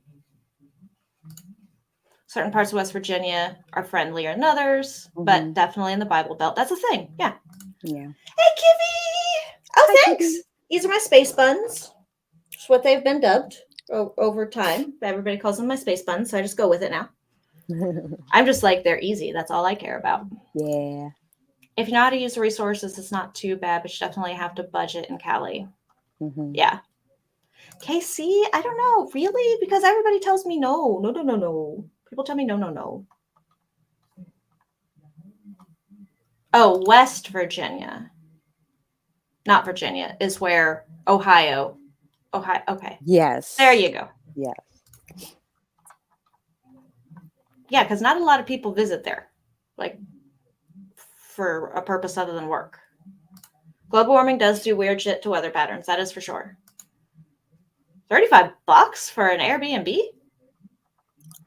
Certain parts of West Virginia are friendlier than others, but definitely in the Bible Belt. That's a thing. Yeah. Yeah. Hey, Kivy! Oh, Hi, thanks. Kitty. These are my space buns. It's what they've been dubbed over time. Everybody calls them my space buns, so I just go with it now. I'm just like, they're easy. That's all I care about. Yeah. If you know how to use the resources, it's not too bad, but you definitely have to budget in Cali. Yeah. KC, I don't know. Really? Because everybody tells me no. No. People tell me no. Oh, West Virginia. Not Virginia is where Ohio. Okay. Yes. There you go. Yes. Yeah, because not a lot of people visit there, like, for a purpose other than work. Global warming does do weird shit to weather patterns. That is for sure. $35 for an Airbnb?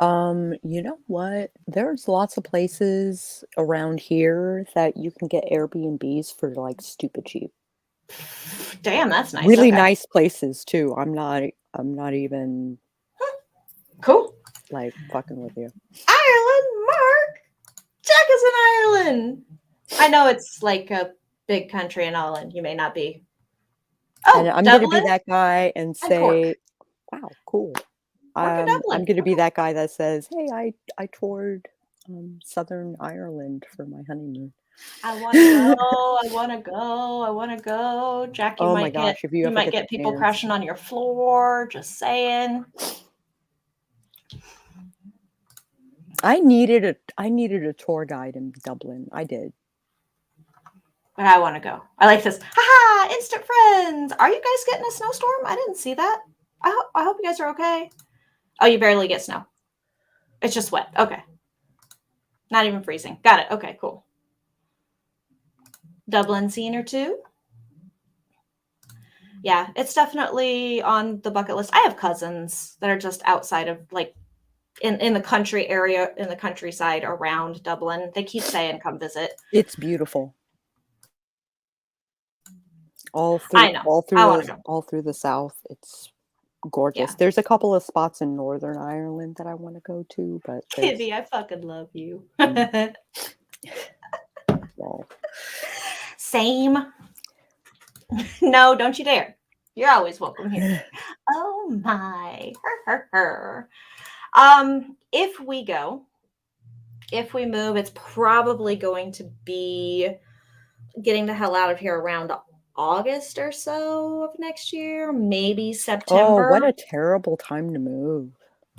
You know what? There's lots of places around here that you can get Airbnbs for like stupid cheap. Damn, that's nice. Really Okay. nice places too. I'm not even Cool. like fucking with you. Ireland, Mark. Jack is in Ireland. I know it's like a big country and all, and you may not be. Oh, And I'm Dublin? gonna be that guy and say, "Wow, cool." I'm Dublin. gonna be that guy that says, "Hey, I toured Southern Ireland for my honeymoon." I want to go. Jack, Oh my gosh, if you ever might get get the people chance. crashing on your floor. Just saying. I needed a tour guide in Dublin. I did. But I want to go. I like this. Haha, instant friends. Are you guys getting a snowstorm? I didn't see that. I hope you guys are okay. Oh, you barely get snow. It's just wet. Okay. Not even freezing. Got it. Okay, cool. Dublin scene or two. Yeah, it's definitely on the bucket list. I have cousins that are just outside of, like, in the country area, in the countryside around Dublin. They keep saying come visit. It's beautiful. I know. I want to go. all through the south. It's gorgeous. Yeah. There's a couple of spots in Northern Ireland that I want to go to, but there's Kitty, I fucking love you. well, Same. No, don't you dare. You're always welcome here. Oh my. If we move, it's probably going to be getting the hell out of here around August or so of next year, maybe oh, September. what a terrible time to move.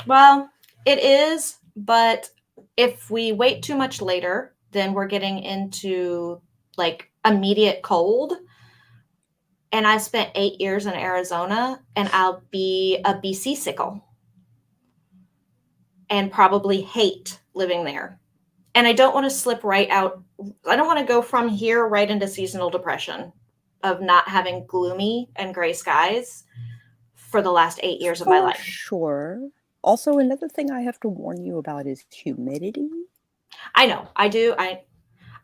Well, it is, but if we wait too much later, then we're getting into like immediate cold. And I spent 8 years in Arizona, and I'll be a BC sickle and probably hate living there. And I don't want to slip right out. I don't want to go from here right into seasonal depression of not having gloomy and gray skies for the last 8 years of my life. Sure. Also, another thing I have to warn you about is humidity. I know. I do. I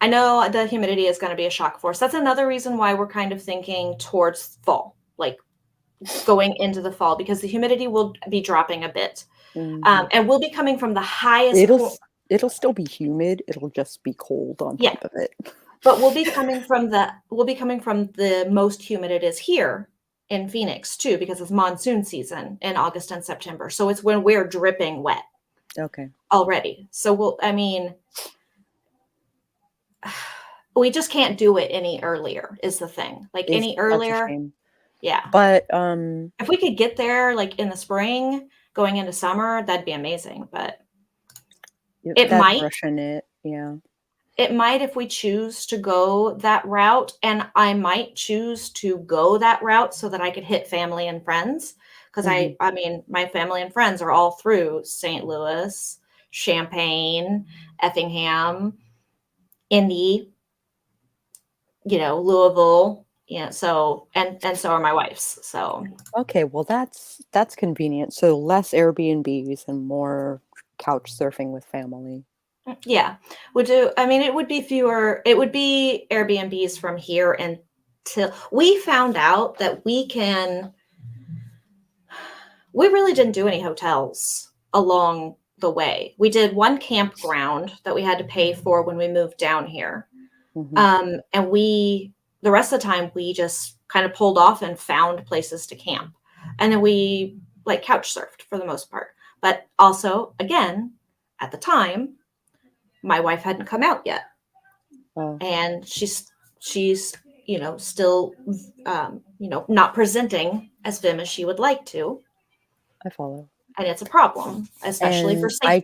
know the humidity is going to be a shock for us. That's another reason why we're kind of thinking towards fall, like going into the fall, because the humidity will be dropping a bit. And we'll be coming from the highest point. It'll still be humid. It'll just be cold on top of it. But we'll be coming from the most humid it is here in Phoenix too, because it's monsoon season in August and September. So it's when we're dripping wet. Okay. Already. So we just can't do it any earlier is the thing. Like any earlier. Yeah. But if we could get there like in the spring, going into summer, that'd be amazing. But it might. Yeah. It might if we choose to go that route, and I might choose to go that route so that I could hit family and friends. Because I mean, my family and friends are all through St. Louis, Champaign, Effingham, Indy, Louisville. So and so are my wife's. So okay, well that's convenient. So less Airbnbs and more couch surfing with family. Yeah, it would be fewer. It would be Airbnbs from here until we found out that we really didn't do any hotels along the way. We did one campground that we had to pay for when we moved down here. And the rest of the time we just kind of pulled off and found places to camp. And then we like couch surfed for the most part. But also, again, at the time, my wife hadn't come out yet. And she's still not presenting as femme as she would like to. I follow. And it's a problem, especially for safety. I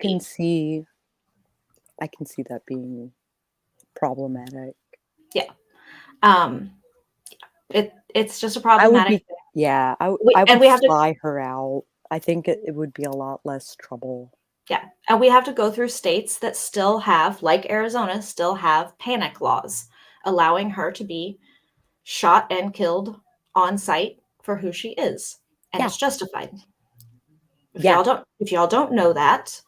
can see that being problematic. Yeah. It's just a problematic thing. I would fly her out. I think it would be a lot less trouble. Yeah. And we have to go through states that still have, like Arizona, still have panic laws, allowing her to be shot and killed on site for who she is. And it's justified. If y'all don't know that,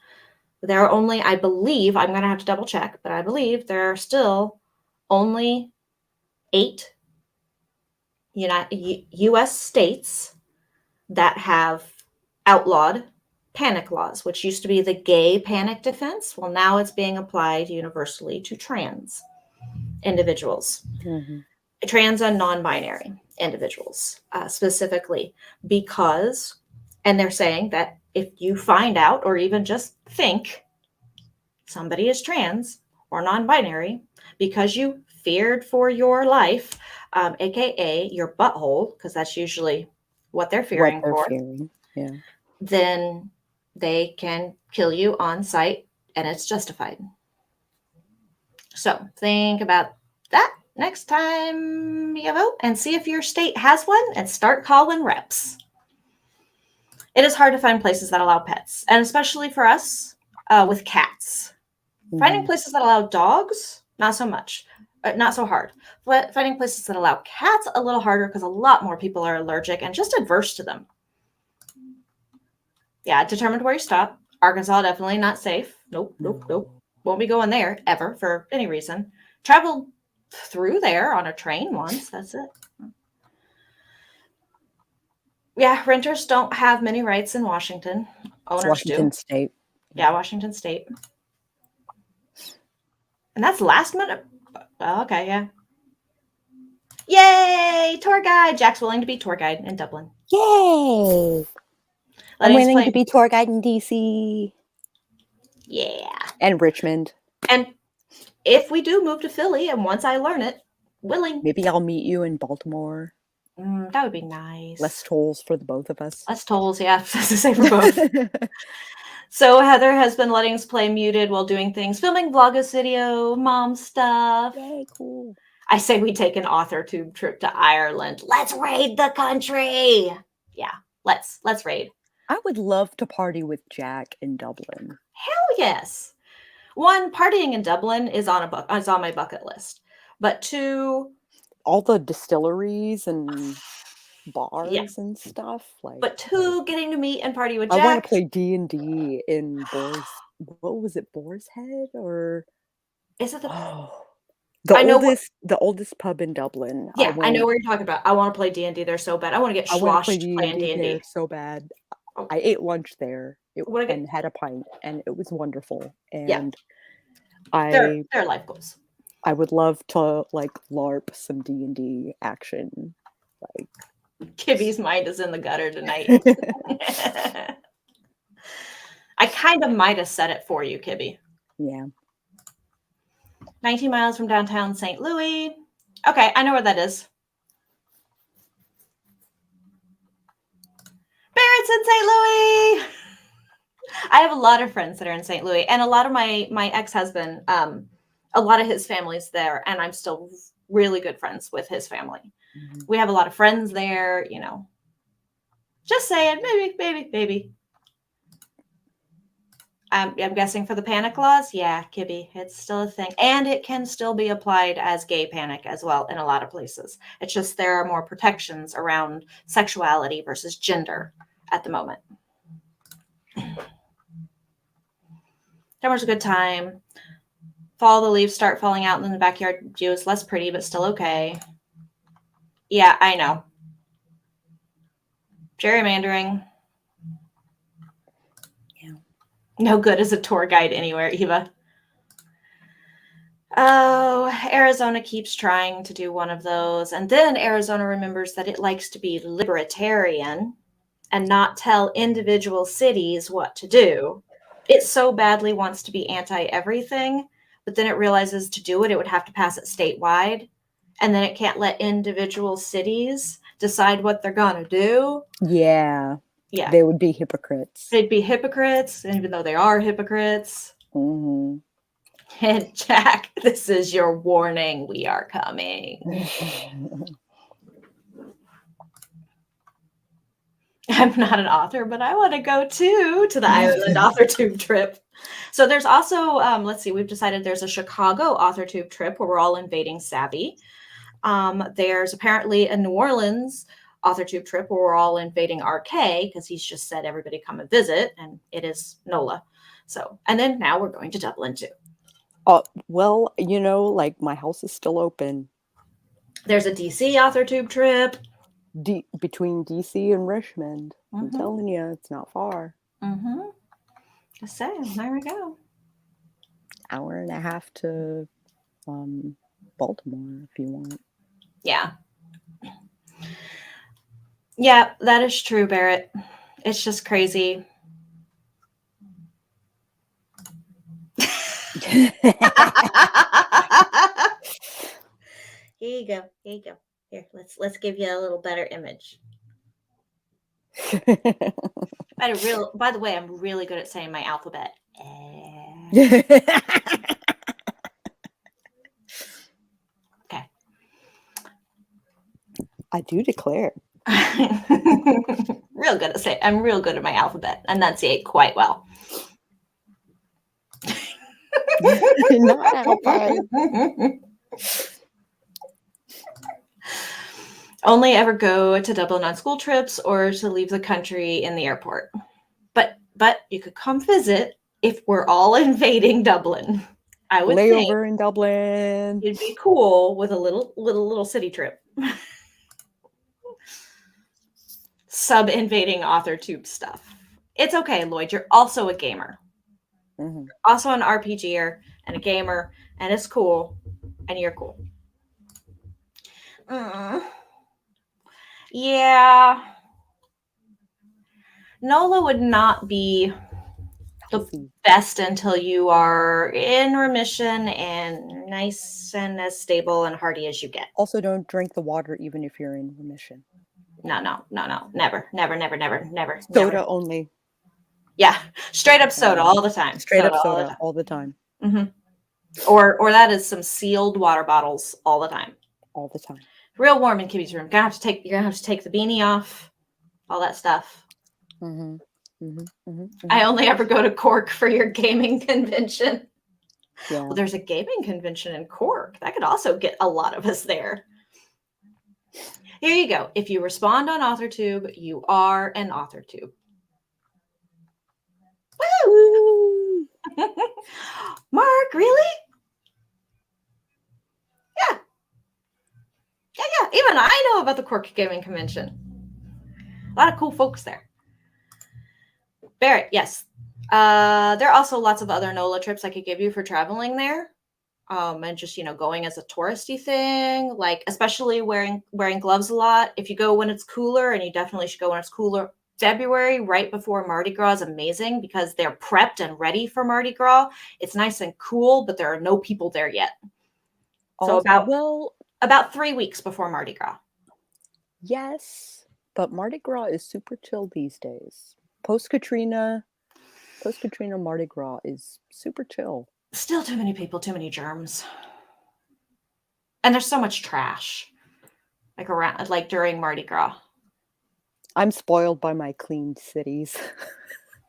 there are only, I believe, I'm going to have to double check, but I believe there are still only 8 U.S. states that have outlawed panic laws, which used to be the gay panic defense. Well, now it's being applied universally to trans individuals, trans and non-binary individuals specifically, because, and they're saying that if you find out or even just think somebody is trans or non-binary because you feared for your life, aka your butthole, because that's usually what they're fearing for, then they can kill you on site, and it's justified. So think about that next time you vote and see if your state has one and start calling reps. It is hard to find places that allow pets, and especially for us with cats. Finding places that allow dogs, not so much. Not so hard. But finding places that allow cats, a little harder because a lot more people are allergic and just adverse to them. Yeah, determined where you stop. Arkansas, definitely not safe. Nope. Won't be going there ever for any reason. Traveled through there on a train once. That's it. Yeah, renters don't have many rights in Washington. It's Owners Washington do. State. Yeah, Washington State. And that's last minute. Oh, okay, yeah. Yay! Tour guide. Jack's willing to be tour guide in Dublin. Yay! I'm willing to be tour guide in DC. Yeah. And Richmond. And if we do move to Philly, and once I learn it, willing. Maybe I'll meet you in Baltimore. That would be nice. Less tolls for the both of us. Less tolls, yeah. That's the same for both. So Heather has been letting us play muted while doing things, filming Vlogmas video, mom stuff. Yay, cool. I say we take an Authortube trip to Ireland. Let's raid the country. Yeah, let's raid. I would love to party with Jack in Dublin. Hell yes. One, partying in Dublin is on my bucket list. But two, all the distilleries and bars and stuff. But two, getting to meet and party with Jack. I want to play D&D in Boar's. What was it, Boar's Head, or is it the? The oldest pub in Dublin. Yeah, I know what you're talking about. I want to play D&D there so bad. I want to get sloshed playing D&D so bad. I ate lunch there and had a pint, and it was wonderful. And they're life goals. I would love to LARP some D&D action. Kibby's mind is in the gutter tonight. I kind of might have said it for you, Kibby. Yeah. 19 miles from downtown St. Louis. Okay, I know where that is. Barrett's in St. Louis. I have a lot of friends that are in St. Louis, and a lot of my ex-husband, a lot of his family's there, and I'm still really good friends with his family. Mm-hmm. We have a lot of friends there, Just saying, maybe. I'm guessing for the panic laws. Yeah, Kibby, it's still a thing. And it can still be applied as gay panic as well in a lot of places. It's just there are more protections around sexuality versus gender at the moment. Summer's a good time. Fall, the leaves start falling out in the backyard view is less pretty, but still okay. Yeah, I know. Gerrymandering. Yeah. No good as a tour guide anywhere, Eva. Oh, Arizona keeps trying to do one of those. And then Arizona remembers that it likes to be libertarian and not tell individual cities what to do. It so badly wants to be anti-everything, but then it realizes to do it, it would have to pass it statewide. And then it can't let individual cities decide what they're going to do. Yeah. Yeah. They would be hypocrites. They'd be hypocrites, even though they are hypocrites. Mm-hmm. And Jack, this is your warning. We are coming. I'm not an author, but I want to go to the Ireland Authortube trip. So there's also, let's see, we've decided there's a Chicago Authortube trip where we're all invading Savvy. There's apparently a New Orleans Authortube trip where we're all invading RK because he's just said everybody come and visit, and it is NOLA. So, and then now we're going to Dublin too. Well, my house is still open. There's a DC Authortube trip. Between DC and Richmond. Mm-hmm. I'm telling you, it's not far. Mm-hmm. Just saying, there we go. Hour and a half to Baltimore if you want. Yeah. Yeah, that is true, Barrett. It's just crazy. Here you go. Here, let's give you a little better image. By the way, I'm really good at saying my alphabet. Okay. I do declare. Real good at saying. I'm real good at my alphabet. Enunciate quite well. Not helping. Only ever go to Dublin on school trips or to leave the country in the airport. But you could come visit if we're all invading Dublin. I would layover in Dublin. It'd be cool with a little city trip. sub-invading Authortube stuff. It's okay, Lloyd. You're also a gamer. Mm-hmm. Also an RPGer and a gamer, and it's cool, and you're cool. Yeah. NOLA would not be the best until you are in remission and nice and as stable and hardy as you get. Also, don't drink the water even if you're in remission. No. Never. Soda only. Yeah. Straight up soda all the time. Straight up soda all the time. Mm-hmm. Or that is some sealed water bottles all the time. All the time. Real warm in Kibby's room. You're gonna have to take the beanie off. All that stuff. Mm-hmm. Mm-hmm. Mm-hmm. I only ever go to Cork for your gaming convention. Yeah. Well, there's a gaming convention in Cork. That could also get a lot of us there. Here you go. If you respond on Authortube, you are an Authortube. Woo! Mark, really? Yeah. Even I know about the Cork Gaming Convention. A lot of cool folks there. Barrett, yes. There are also lots of other NOLA trips I could give you for traveling there. And just, going as a touristy thing, like especially wearing gloves a lot. If you go when it's cooler, and you definitely should go when it's cooler, February, right before Mardi Gras, is amazing because they're prepped and ready for Mardi Gras. It's nice and cool, but there are no people there yet. So about 3 weeks before Mardi Gras. Yes, but Mardi Gras is super chill these days. Post-Katrina Mardi Gras is super chill. Still too many people, too many germs. And there's so much trash. Like during Mardi Gras. I'm spoiled by my clean cities.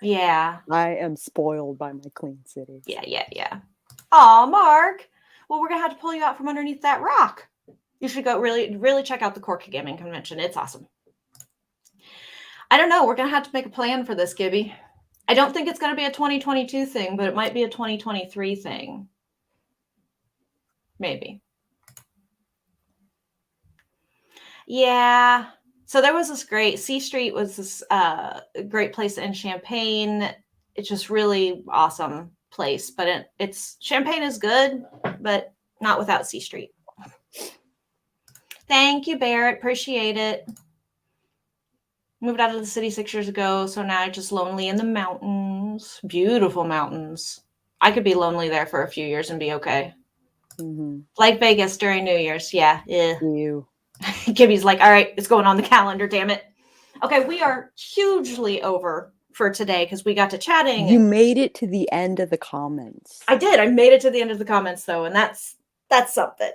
Yeah. I am spoiled by my clean cities. Yeah. Aw, Mark. Well, we're going to have to pull you out from underneath that rock. You should go really check out the Cork Gaming Convention. It's awesome. I don't know. We're going to have to make a plan for this, Gibby. I don't think it's going to be a 2022 thing, but it might be a 2023 thing. Maybe. Yeah. So there was this great C Street was this great place in Champaign. It's just really awesome place, but it's Champaign is good, but not without C Street. Thank you, Barrett. Appreciate it. Moved out of the city 6 years ago, so now I'm just lonely in the mountains. Beautiful mountains. I could be lonely there for a few years and be okay. Mm-hmm. Like Vegas during New Year's. Yeah. You. Gibby's like, all right, it's going on the calendar, damn it. Okay, we are hugely over for today because we got to chatting. You made it to the end of the comments. I did. I made it to the end of the comments, though, and that's something.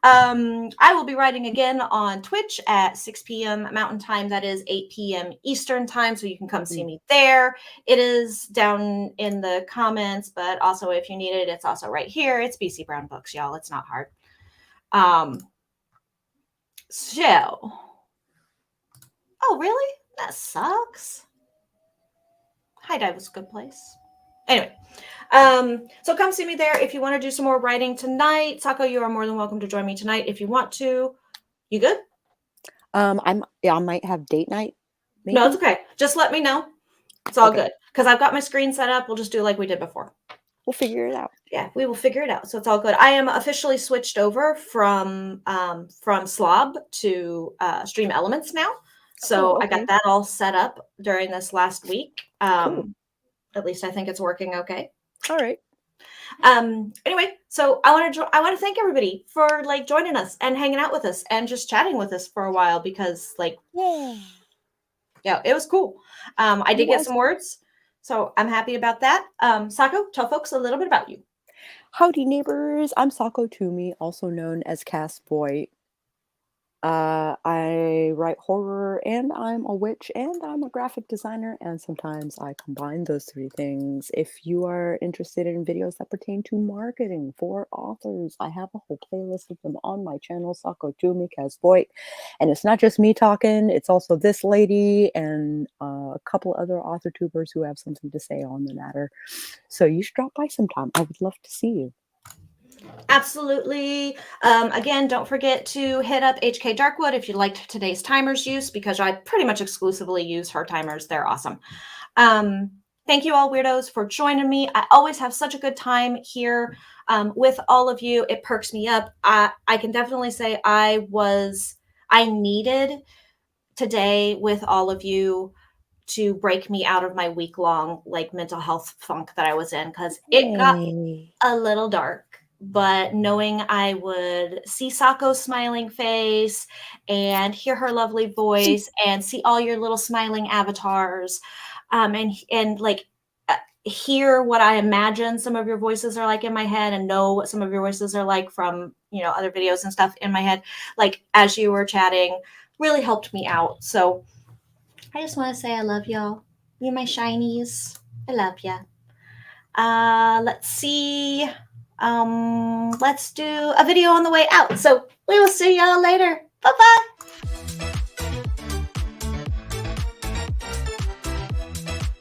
I will be writing again on Twitch at 6 p.m. Mountain Time. That is 8 p.m. Eastern Time, so you can come see me there. It is down in the comments, but also if you need it, it's also right here. It's BC Brown Books, y'all. It's not hard. So, oh, really? That sucks. High Dive was a good place. Anyway, so come see me there if you want to do some more writing tonight. Sako, you are more than welcome to join me tonight if you want to. You good? I might have date night. Maybe? No, it's okay. Just let me know. It's all good because I've got my screen set up. We'll just do like we did before. We'll figure it out. Yeah, we will figure it out. So it's all good. I am officially switched over from Slob to Stream Elements now. So I got that all set up during this last week. Cool. At least I think it's working okay. All right. Anyway, so I want to thank everybody for like joining us and hanging out with us and just chatting with us for a while because like yeah, it was cool. I did get some words, so I'm happy about that. Sako, tell folks a little bit about you. Howdy, neighbors. I'm Sako Tumi, also known as Voit. I write horror, and I'm a witch, and I'm a graphic designer, and sometimes I combine those three things. If you are interested in videos that pertain to marketing for authors, I have a whole playlist of them on my channel, Sako Tumi, Voit. And it's not just me talking, it's also this lady and a couple other author tubers who have something to say on the matter. So you should drop by sometime. I would love to see you. Absolutely. Again, don't forget to hit up HK Darkwood if you liked today's timers use, because I pretty much exclusively use her timers. They're awesome. Thank you all weirdos for joining me. I always have such a good time here with all of you. It perks me up. I can definitely say I needed today with all of you to break me out of my week-long like mental health funk that I was in, because it got Yay. a little dark. But knowing I would see Sako's smiling face and hear her lovely voice and see all your little smiling avatars, and like hear what I imagine some of your voices are like in my head, and know what some of your voices are like from other videos and stuff in my head, like as you were chatting, really helped me out. So I just want to say I love y'all. You my shinies. I love ya. Let's see. Let's do a video on the way out. So we will see y'all later. Bye bye.